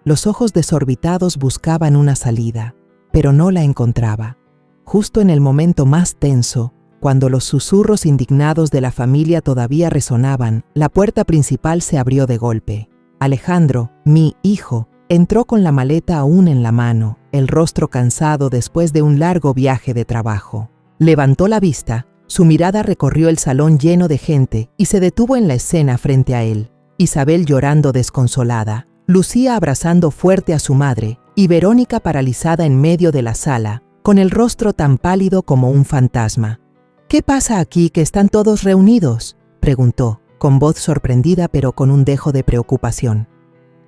Los ojos desorbitados buscaban una salida, pero no la encontraba. Justo en el momento más tenso, cuando los susurros indignados de la familia todavía resonaban, la puerta principal se abrió de golpe. Alejandro, mi hijo, entró con la maleta aún en la mano, el rostro cansado después de un largo viaje de trabajo. Levantó la vista, su mirada recorrió el salón lleno de gente y se detuvo en la escena frente a él. Isabel llorando desconsolada, Lucía abrazando fuerte a su madre y Verónica paralizada en medio de la sala, con el rostro tan pálido como un fantasma. «¿Qué pasa aquí que están todos reunidos?», preguntó, con voz sorprendida pero con un dejo de preocupación.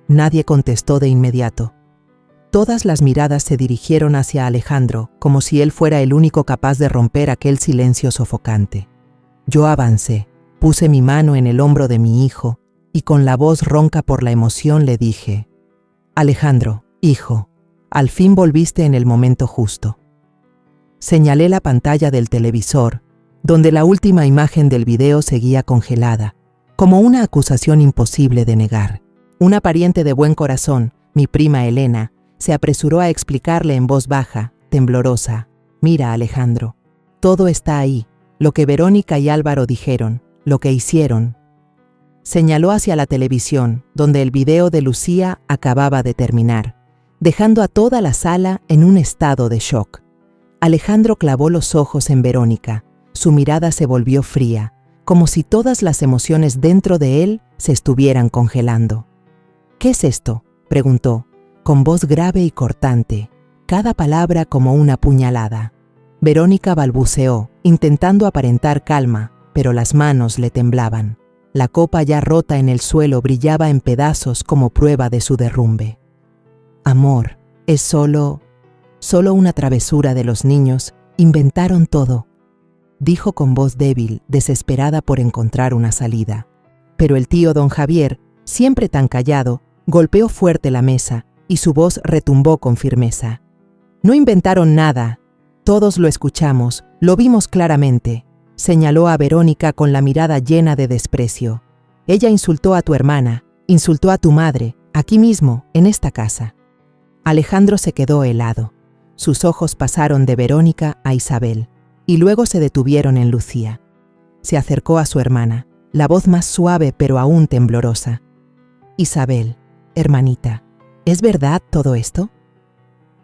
Nadie contestó de inmediato. Todas las miradas se dirigieron hacia Alejandro, como si él fuera el único capaz de romper aquel silencio sofocante. Yo avancé, puse mi mano en el hombro de mi hijo y con la voz ronca por la emoción le dije: «Alejandro, hijo, al fin volviste en el momento justo». Señalé la pantalla del televisor, donde la última imagen del video seguía congelada, como una acusación imposible de negar. Una pariente de buen corazón, mi prima Elena, se apresuró a explicarle en voz baja, temblorosa: «Mira, Alejandro, todo está ahí, lo que Verónica y Álvaro dijeron, lo que hicieron». Señaló hacia la televisión, donde el video de Lucía acababa de terminar, dejando a toda la sala en un estado de shock. Alejandro clavó los ojos en Verónica, su mirada se volvió fría, como si todas las emociones dentro de él se estuvieran congelando. «¿Qué es esto?», preguntó, con voz grave y cortante, cada palabra como una puñalada. Verónica balbuceó, intentando aparentar calma, pero las manos le temblaban. La copa ya rota en el suelo brillaba en pedazos como prueba de su derrumbe. Amor, es solo una travesura de los niños, inventaron todo, dijo con voz débil, desesperada por encontrar una salida. Pero el tío don Javier, siempre tan callado, golpeó fuerte la mesa y su voz retumbó con firmeza. No inventaron nada, todos lo escuchamos, lo vimos claramente, señaló a Verónica con la mirada llena de desprecio. Ella insultó a tu hermana, insultó a tu madre, aquí mismo, en esta casa. Alejandro se quedó helado. Sus ojos pasaron de Verónica a Isabel y luego se detuvieron en Lucía. Se acercó a su hermana, la voz más suave pero aún temblorosa. Isabel, hermanita, ¿es verdad todo esto?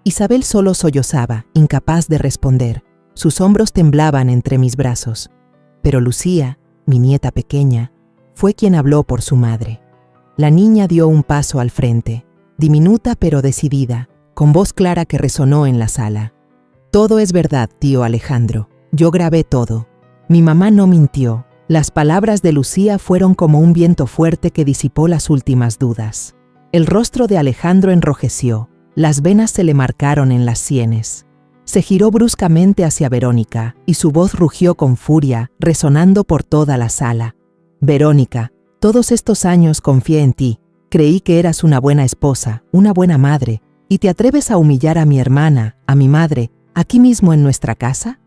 Isabel solo sollozaba, incapaz de responder. Sus hombros temblaban entre mis brazos. Pero Lucía, mi nieta pequeña, fue quien habló por su madre. La niña dio un paso al frente, diminuta pero decidida, con voz clara que resonó en la sala. Todo es verdad, tío Alejandro. Yo grabé todo. Mi mamá no mintió. Las palabras de Lucía fueron como un viento fuerte que disipó las últimas dudas. El rostro de Alejandro enrojeció. Las venas se le marcaron en las sienes. Se giró bruscamente hacia Verónica y su voz rugió con furia, resonando por toda la sala. Verónica, todos estos años confié en ti. Creí que eras una buena esposa, una buena madre, ¿y te atreves a humillar a mi hermana, a mi madre, aquí mismo en nuestra casa?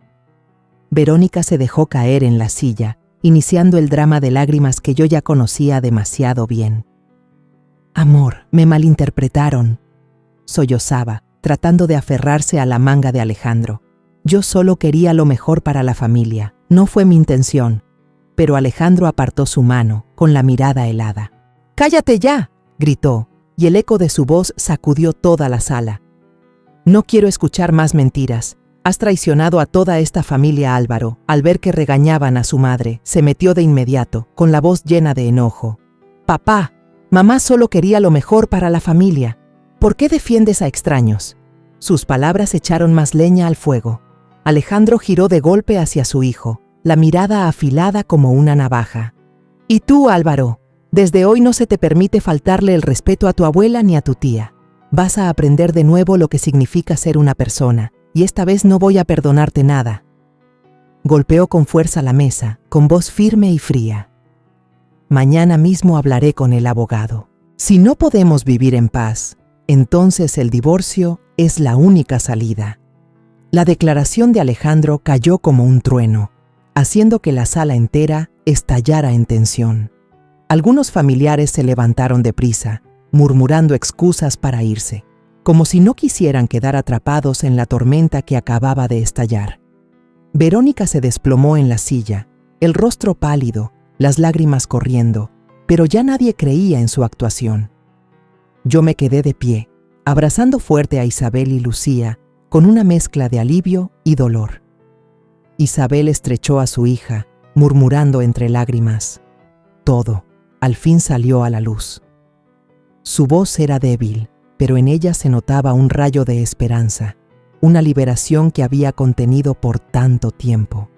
Verónica se dejó caer en la silla, iniciando el drama de lágrimas que yo ya conocía demasiado bien. Amor, me malinterpretaron. Sollozaba, tratando de aferrarse a la manga de Alejandro. Yo solo quería lo mejor para la familia, no fue mi intención. Pero Alejandro apartó su mano, con la mirada helada. ¡Cállate ya!, gritó, y el eco de su voz sacudió toda la sala. No quiero escuchar más mentiras. Has traicionado a toda esta familia, Álvaro. Al ver que regañaban a su madre, se metió de inmediato, con la voz llena de enojo. Papá, mamá solo quería lo mejor para la familia. ¿Por qué defiendes a extraños? Sus palabras echaron más leña al fuego. Alejandro giró de golpe hacia su hijo, la mirada afilada como una navaja. ¿Y tú, Álvaro? Desde hoy no se te permite faltarle el respeto a tu abuela ni a tu tía. Vas a aprender de nuevo lo que significa ser una persona, y esta vez no voy a perdonarte nada. Golpeó con fuerza la mesa, con voz firme y fría. Mañana mismo hablaré con el abogado. Si no podemos vivir en paz, entonces el divorcio es la única salida. La declaración de Alejandro cayó como un trueno, haciendo que la sala entera estallara en tensión. Algunos familiares se levantaron deprisa, murmurando excusas para irse, como si no quisieran quedar atrapados en la tormenta que acababa de estallar. Verónica se desplomó en la silla, el rostro pálido, las lágrimas corriendo, pero ya nadie creía en su actuación. Yo me quedé de pie, abrazando fuerte a Isabel y Lucía, con una mezcla de alivio y dolor. Isabel estrechó a su hija, murmurando entre lágrimas. Todo, al fin salió a la luz. Su voz era débil, pero en ella se notaba un rayo de esperanza, una liberación que había contenido por tanto tiempo.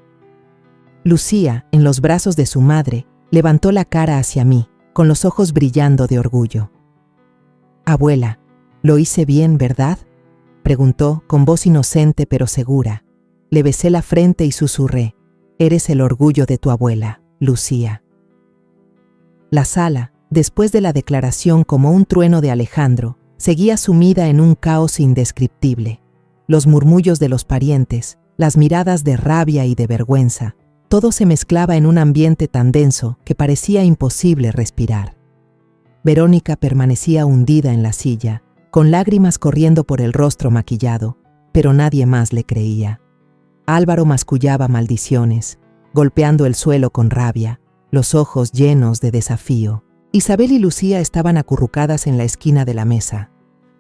Lucía, en los brazos de su madre, levantó la cara hacia mí, con los ojos brillando de orgullo. «Abuela, ¿lo hice bien, verdad?», preguntó con voz inocente pero segura. Le besé la frente y susurré: «Eres el orgullo de tu abuela, Lucía». La sala, después de la declaración como un trueno de Alejandro, seguía sumida en un caos indescriptible. Los murmullos de los parientes, las miradas de rabia y de vergüenza, todo se mezclaba en un ambiente tan denso que parecía imposible respirar. Verónica permanecía hundida en la silla, con lágrimas corriendo por el rostro maquillado, pero nadie más le creía. Álvaro mascullaba maldiciones, golpeando el suelo con rabia, los ojos llenos de desafío. Isabel y Lucía estaban acurrucadas en la esquina de la mesa.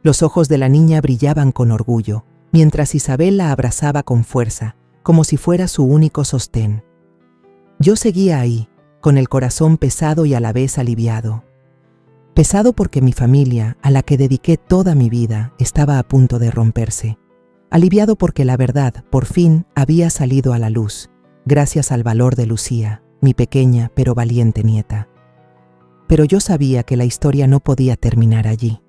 Los ojos de la niña brillaban con orgullo, mientras Isabel la abrazaba con fuerza, como si fuera su único sostén. Yo seguía ahí, con el corazón pesado y a la vez aliviado. Pesado porque mi familia, a la que dediqué toda mi vida, estaba a punto de romperse. Aliviado porque la verdad, por fin, había salido a la luz, gracias al valor de Lucía, mi pequeña pero valiente nieta. Pero yo sabía que la historia no podía terminar allí.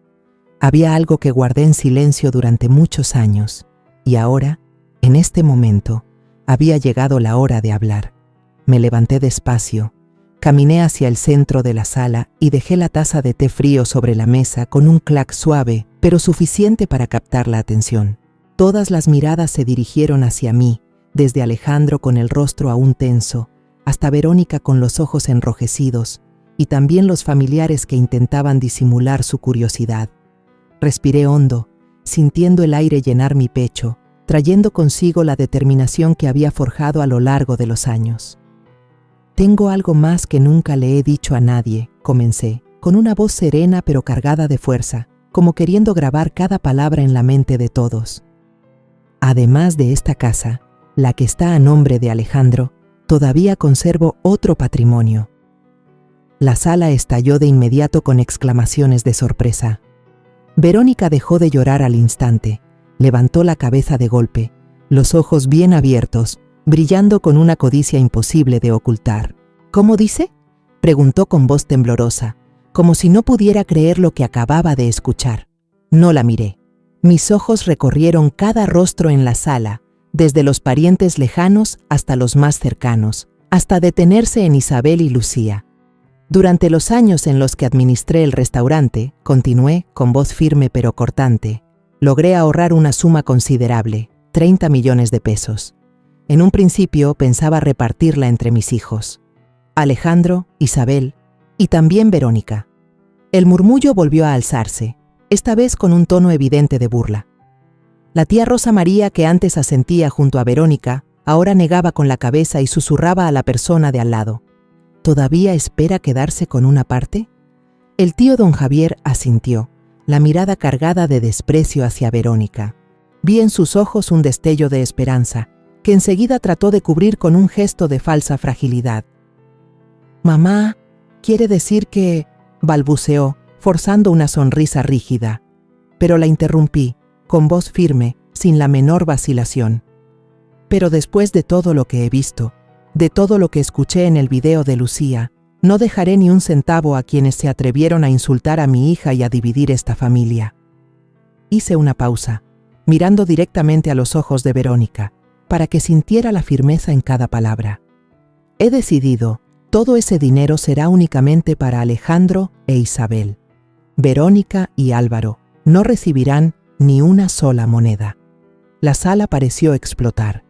Había algo que guardé en silencio durante muchos años, y ahora, en este momento, había llegado la hora de hablar. Me levanté despacio, caminé hacia el centro de la sala y dejé la taza de té frío sobre la mesa con un clac suave, pero suficiente para captar la atención. Todas las miradas se dirigieron hacia mí, desde Alejandro con el rostro aún tenso, hasta Verónica con los ojos enrojecidos, y también los familiares que intentaban disimular su curiosidad. Respiré hondo, sintiendo el aire llenar mi pecho, trayendo consigo la determinación que había forjado a lo largo de los años. Tengo algo más que nunca le he dicho a nadie, comencé, con una voz serena pero cargada de fuerza, como queriendo grabar cada palabra en la mente de todos. Además de esta casa, la que está a nombre de Alejandro, todavía conservo otro patrimonio. La sala estalló de inmediato con exclamaciones de sorpresa. Verónica dejó de llorar al instante, levantó la cabeza de golpe, los ojos bien abiertos, brillando con una codicia imposible de ocultar. ¿Cómo dice?, preguntó con voz temblorosa, como si no pudiera creer lo que acababa de escuchar. No la miré. Mis ojos recorrieron cada rostro en la sala, desde los parientes lejanos hasta los más cercanos, hasta detenerse en Isabel y Lucía. Durante los años en los que administré el restaurante, continué, con voz firme pero cortante, logré ahorrar una suma considerable, 30 millones de pesos. En un principio pensaba repartirla entre mis hijos, Alejandro, Isabel y también Verónica. El murmullo volvió a alzarse, esta vez con un tono evidente de burla. La tía Rosa María, que antes asentía junto a Verónica, ahora negaba con la cabeza y susurraba a la persona de al lado. ¿Todavía espera quedarse con una parte? El tío don Javier asintió, la mirada cargada de desprecio hacia Verónica. Vi en sus ojos un destello de esperanza, que enseguida trató de cubrir con un gesto de falsa fragilidad. «Mamá, quiere decir que…», balbuceó, forzando una sonrisa rígida. Pero la interrumpí, con voz firme, sin la menor vacilación. «Pero después de todo lo que he visto, de todo lo que escuché en el video de Lucía, no dejaré ni un centavo a quienes se atrevieron a insultar a mi hija y a dividir esta familia». Hice una pausa, mirando directamente a los ojos de Verónica, para que sintiera la firmeza en cada palabra. He decidido, todo ese dinero será únicamente para Alejandro e Isabel. Verónica y Álvaro no recibirán ni una sola moneda. La sala pareció explotar.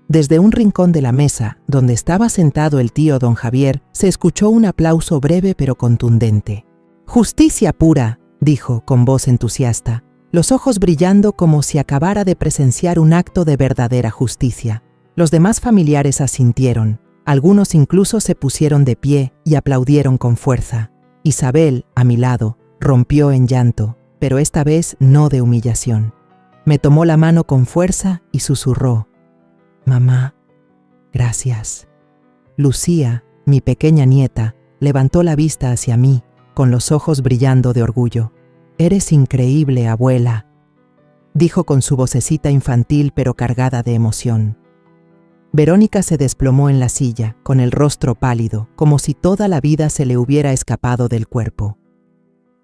Desde un rincón de la mesa, donde estaba sentado el tío don Javier, se escuchó un aplauso breve pero contundente. «Justicia pura», dijo con voz entusiasta, los ojos brillando como si acabara de presenciar un acto de verdadera justicia. Los demás familiares asintieron, algunos incluso se pusieron de pie y aplaudieron con fuerza. Isabel, a mi lado, rompió en llanto, pero esta vez no de humillación. Me tomó la mano con fuerza y susurró: «Mamá, gracias». Lucía, mi pequeña nieta, levantó la vista hacia mí, con los ojos brillando de orgullo. «Eres increíble, abuela», dijo con su vocecita infantil pero cargada de emoción. Verónica se desplomó en la silla, con el rostro pálido, como si toda la vida se le hubiera escapado del cuerpo.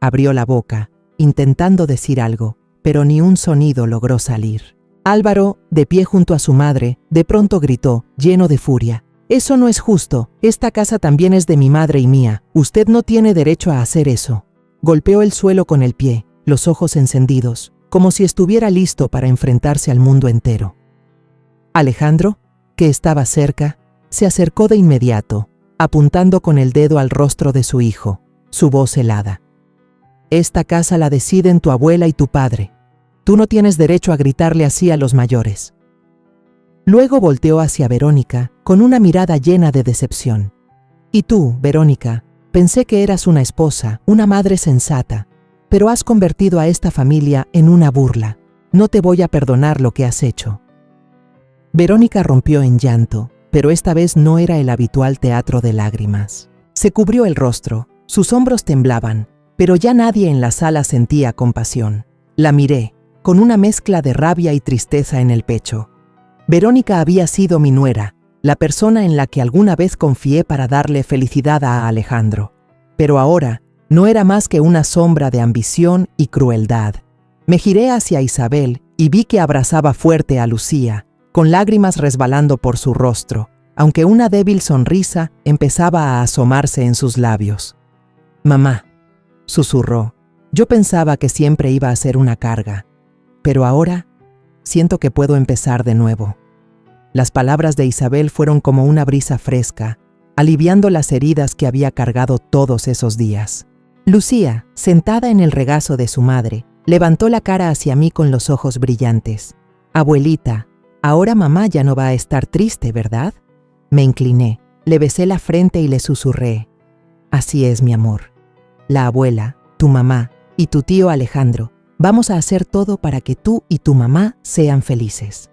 Abrió la boca, intentando decir algo, pero ni un sonido logró salir. Álvaro, de pie junto a su madre, de pronto gritó, lleno de furia: «Eso no es justo, esta casa también es de mi madre y mía, usted no tiene derecho a hacer eso». Golpeó el suelo con el pie, los ojos encendidos, como si estuviera listo para enfrentarse al mundo entero. Alejandro, que estaba cerca, se acercó de inmediato, apuntando con el dedo al rostro de su hijo, su voz helada: «Esta casa la deciden tu abuela y tu padre. Tú no tienes derecho a gritarle así a los mayores». Luego volteó hacia Verónica, con una mirada llena de decepción. «Y tú, Verónica, pensé que eras una esposa, una madre sensata, pero has convertido a esta familia en una burla. No te voy a perdonar lo que has hecho». Verónica rompió en llanto, pero esta vez no era el habitual teatro de lágrimas. Se cubrió el rostro, sus hombros temblaban, pero ya nadie en la sala sentía compasión. La miré, con una mezcla de rabia y tristeza en el pecho. Verónica había sido mi nuera, la persona en la que alguna vez confié para darle felicidad a Alejandro. Pero ahora no era más que una sombra de ambición y crueldad. Me giré hacia Isabel y vi que abrazaba fuerte a Lucía, con lágrimas resbalando por su rostro, aunque una débil sonrisa empezaba a asomarse en sus labios. «Mamá», susurró, «yo pensaba que siempre iba a ser una carga, pero ahora siento que puedo empezar de nuevo». Las palabras de Isabel fueron como una brisa fresca, aliviando las heridas que había cargado todos esos días. Lucía, sentada en el regazo de su madre, levantó la cara hacia mí con los ojos brillantes. «Abuelita, ahora mamá ya no va a estar triste, ¿verdad?». Me incliné, le besé la frente y le susurré: «Así es, mi amor. La abuela, tu mamá y tu tío Alejandro, vamos a hacer todo para que tú y tu mamá sean felices».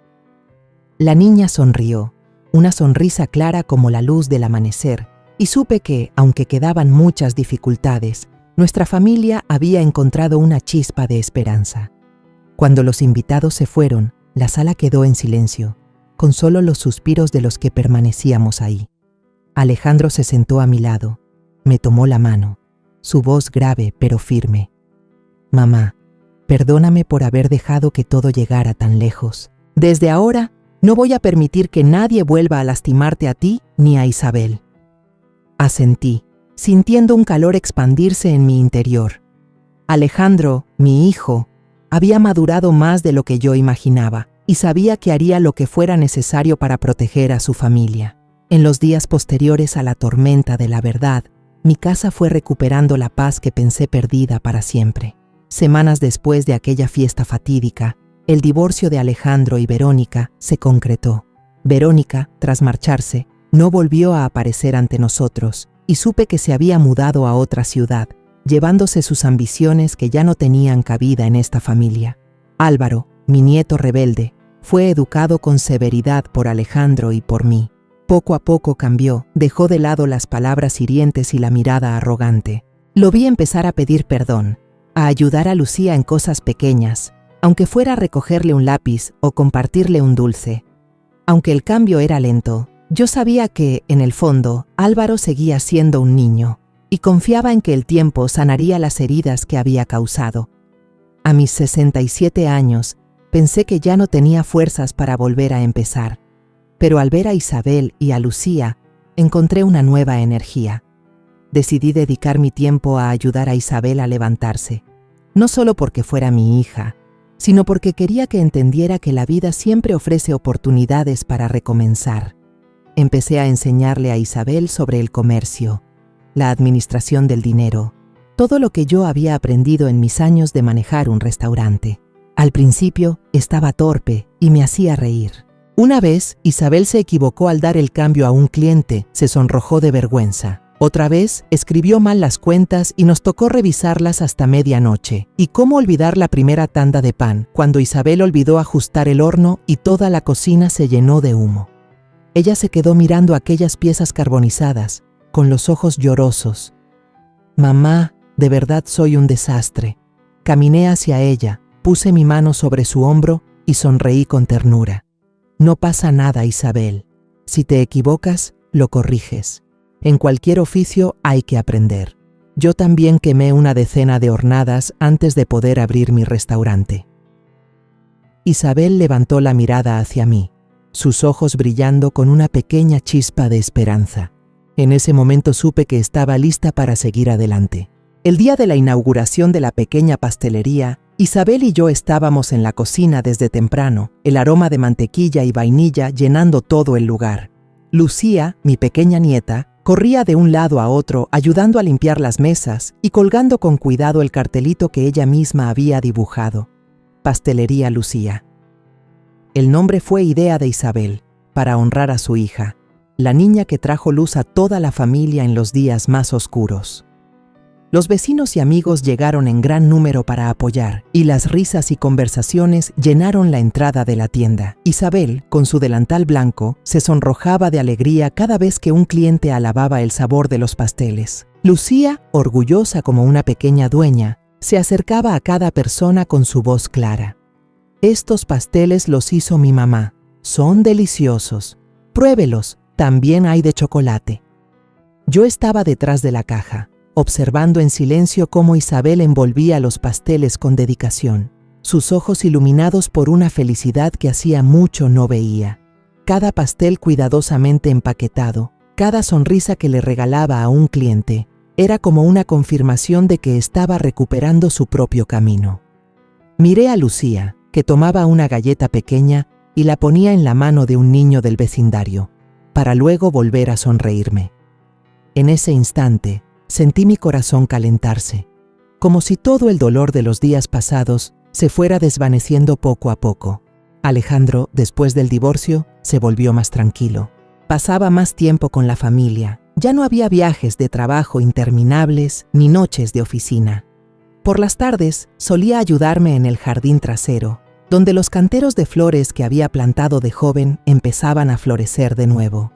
La niña sonrió, una sonrisa clara como la luz del amanecer, y supe que, aunque quedaban muchas dificultades, nuestra familia había encontrado una chispa de esperanza. Cuando los invitados se fueron, la sala quedó en silencio, con solo los suspiros de los que permanecíamos ahí. Alejandro se sentó a mi lado, me tomó la mano, su voz grave pero firme. «Mamá, perdóname por haber dejado que todo llegara tan lejos. Desde ahora, no voy a permitir que nadie vuelva a lastimarte a ti ni a Isabel». Asentí, sintiendo un calor expandirse en mi interior. Alejandro, mi hijo, había madurado más de lo que yo imaginaba y sabía que haría lo que fuera necesario para proteger a su familia. En los días posteriores a la tormenta de la verdad, mi casa fue recuperando la paz que pensé perdida para siempre. Semanas después de aquella fiesta fatídica, el divorcio de Alejandro y Verónica se concretó. Verónica, tras marcharse, no volvió a aparecer ante nosotros y supe que se había mudado a otra ciudad, llevándose sus ambiciones que ya no tenían cabida en esta familia. Álvaro, mi nieto rebelde, fue educado con severidad por Alejandro y por mí. Poco a poco cambió, dejó de lado las palabras hirientes y la mirada arrogante. Lo vi empezar a pedir perdón, a ayudar a Lucía en cosas pequeñas, aunque fuera a recogerle un lápiz o compartirle un dulce. Aunque el cambio era lento, yo sabía que, en el fondo, Álvaro seguía siendo un niño y confiaba en que el tiempo sanaría las heridas que había causado. A mis 67 años, pensé que ya no tenía fuerzas para volver a empezar, pero al ver a Isabel y a Lucía, encontré una nueva energía. Decidí dedicar mi tiempo a ayudar a Isabel a levantarse, no solo porque fuera mi hija, sino porque quería que entendiera que la vida siempre ofrece oportunidades para recomenzar. Empecé a enseñarle a Isabel sobre el comercio, la administración del dinero, todo lo que yo había aprendido en mis años de manejar un restaurante. Al principio estaba torpe y me hacía reír. Una vez, Isabel se equivocó al dar el cambio a un cliente, se sonrojó de vergüenza. Otra vez, escribió mal las cuentas y nos tocó revisarlas hasta medianoche. ¿Y cómo olvidar la primera tanda de pan, cuando Isabel olvidó ajustar el horno y toda la cocina se llenó de humo? Ella se quedó mirando aquellas piezas carbonizadas, con los ojos llorosos. «Mamá, de verdad soy un desastre». Caminé hacia ella, puse mi mano sobre su hombro y sonreí con ternura. «No pasa nada, Isabel. Si te equivocas, lo corriges. En cualquier oficio hay que aprender. Yo también quemé una decena de hornadas antes de poder abrir mi restaurante». Isabel levantó la mirada hacia mí, sus ojos brillando con una pequeña chispa de esperanza. En ese momento supe que estaba lista para seguir adelante. El día de la inauguración de la pequeña pastelería, Isabel y yo estábamos en la cocina desde temprano, el aroma de mantequilla y vainilla llenando todo el lugar. Lucía, mi pequeña nieta, corría de un lado a otro ayudando a limpiar las mesas y colgando con cuidado el cartelito que ella misma había dibujado. Pastelería Lucía. El nombre fue idea de Isabel, para honrar a su hija, la niña que trajo luz a toda la familia en los días más oscuros. Los vecinos y amigos llegaron en gran número para apoyar, y las risas y conversaciones llenaron la entrada de la tienda. Isabel, con su delantal blanco, se sonrojaba de alegría cada vez que un cliente alababa el sabor de los pasteles. Lucía, orgullosa como una pequeña dueña, se acercaba a cada persona con su voz clara. «Estos pasteles los hizo mi mamá. Son deliciosos. Pruébelos, también hay de chocolate. Yo estaba detrás de la caja, observando en silencio cómo Isabel envolvía los pasteles con dedicación, sus ojos iluminados por una felicidad que hacía mucho no veía. Cada pastel cuidadosamente empaquetado, cada sonrisa que le regalaba a un cliente, era como una confirmación de que estaba recuperando su propio camino. Miré a Lucía, que tomaba una galleta pequeña y la ponía en la mano de un niño del vecindario, para luego volver a sonreírme. En ese instante, sentí mi corazón calentarse, como si todo el dolor de los días pasados se fuera desvaneciendo poco a poco. Alejandro, después del divorcio, se volvió más tranquilo. Pasaba más tiempo con la familia. Ya no había viajes de trabajo interminables ni noches de oficina. Por las tardes solía ayudarme en el jardín trasero, donde los canteros de flores que había plantado de joven empezaban a florecer de nuevo.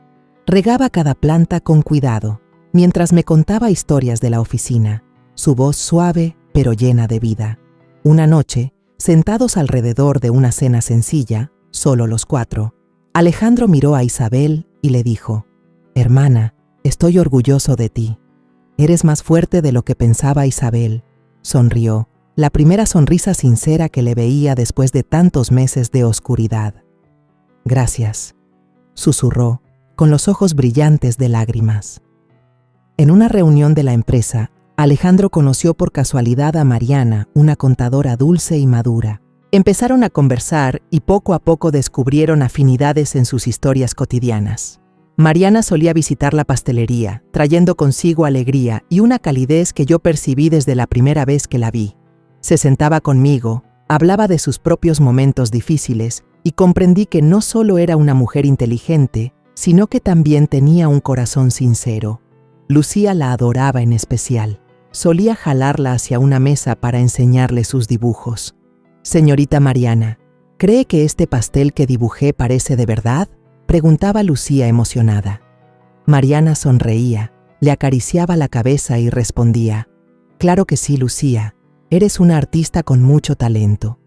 Regaba cada planta con cuidado, mientras me contaba historias de la oficina, su voz suave pero llena de vida. Una noche, sentados alrededor de una cena sencilla, solo los cuatro, Alejandro miró a Isabel y le dijo: «Hermana, estoy orgulloso de ti. Eres más fuerte de lo que pensaba Isabel». Sonrió, la primera sonrisa sincera que le veía después de tantos meses de oscuridad. «Gracias», susurró, con los ojos brillantes de lágrimas. En una reunión de la empresa, Alejandro conoció por casualidad a Mariana, una contadora dulce y madura. Empezaron a conversar y poco a poco descubrieron afinidades en sus historias cotidianas. Mariana solía visitar la pastelería, trayendo consigo alegría y una calidez que yo percibí desde la primera vez que la vi. Se sentaba conmigo, hablaba de sus propios momentos difíciles y comprendí que no solo era una mujer inteligente, sino que también tenía un corazón sincero. Lucía la adoraba en especial. Solía jalarla hacia una mesa para enseñarle sus dibujos. «Señorita Mariana, ¿cree que este pastel que dibujé parece de verdad?», preguntaba Lucía emocionada. Mariana sonreía, le acariciaba la cabeza y respondía: «Claro que sí, Lucía, eres una artista con mucho talento».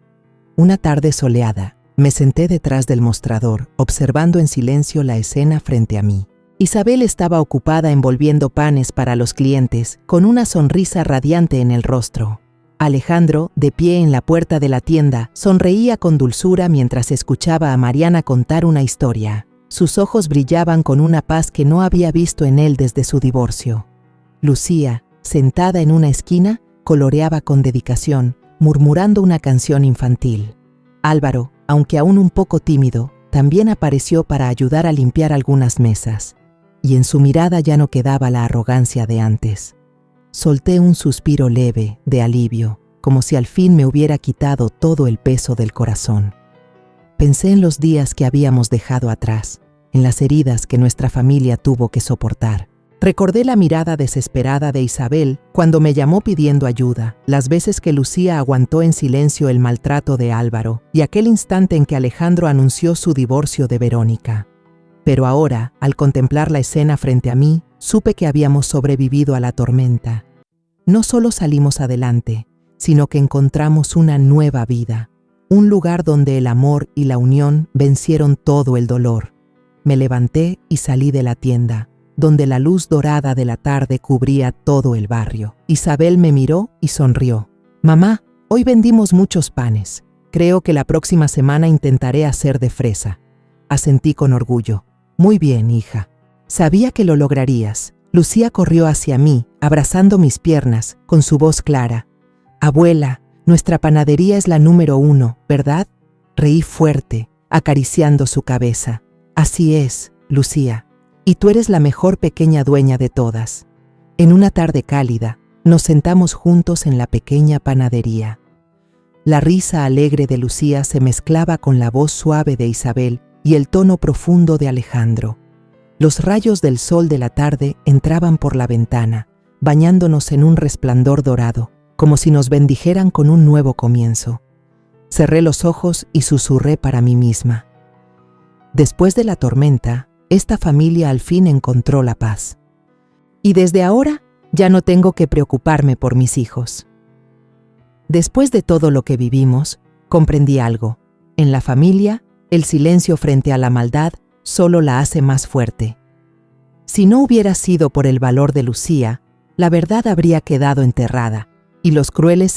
Una tarde soleada, me senté detrás del mostrador, observando en silencio la escena frente a mí. Isabel estaba ocupada envolviendo panes para los clientes, con una sonrisa radiante en el rostro. Alejandro, de pie en la puerta de la tienda, sonreía con dulzura mientras escuchaba a Mariana contar una historia. Sus ojos brillaban con una paz que no había visto en él desde su divorcio. Lucía, sentada en una esquina, coloreaba con dedicación, murmurando una canción infantil. Álvaro, aunque aún un poco tímido, también apareció para ayudar a limpiar algunas mesas, y en su mirada ya no quedaba la arrogancia de antes. Solté un suspiro leve, de alivio, como si al fin me hubiera quitado todo el peso del corazón. Pensé en los días que habíamos dejado atrás, en las heridas que nuestra familia tuvo que soportar. Recordé la mirada desesperada de Isabel cuando me llamó pidiendo ayuda, las veces que Lucía aguantó en silencio el maltrato de Álvaro y aquel instante en que Alejandro anunció su divorcio de Verónica. Pero ahora, al contemplar la escena frente a mí, supe que habíamos sobrevivido a la tormenta. No solo salimos adelante, sino que encontramos una nueva vida, un lugar donde el amor y la unión vencieron todo el dolor. Me levanté y salí de la tienda, donde la luz dorada de la tarde cubría todo el barrio. Isabel me miró y sonrió. «Mamá, hoy vendimos muchos panes. Creo que la próxima semana intentaré hacer de fresa». Asentí con orgullo. «Muy bien, hija. Sabía que lo lograrías». Lucía corrió hacia mí, abrazando mis piernas, con su voz clara. «Abuela, nuestra panadería es la número 1, ¿verdad?». Reí fuerte, acariciando su cabeza. «Así es, Lucía. Y tú eres la mejor pequeña dueña de todas». En una tarde cálida, nos sentamos juntos en la pequeña panadería. La risa alegre de Lucía se mezclaba con la voz suave de Isabel y el tono profundo de Alejandro. Los rayos del sol de la tarde entraban por la ventana, bañándonos en un resplandor dorado, como si nos bendijeran con un nuevo comienzo. Cerré los ojos y susurré para mí misma: «Después de la tormenta, esta familia al fin encontró la paz. Y desde ahora ya no tengo que preocuparme por mis hijos». Después de todo lo que vivimos, comprendí algo. En la familia, el silencio frente a la maldad solo la hace más fuerte. Si no hubiera sido por el valor de Lucía, la verdad habría quedado enterrada, y los crueles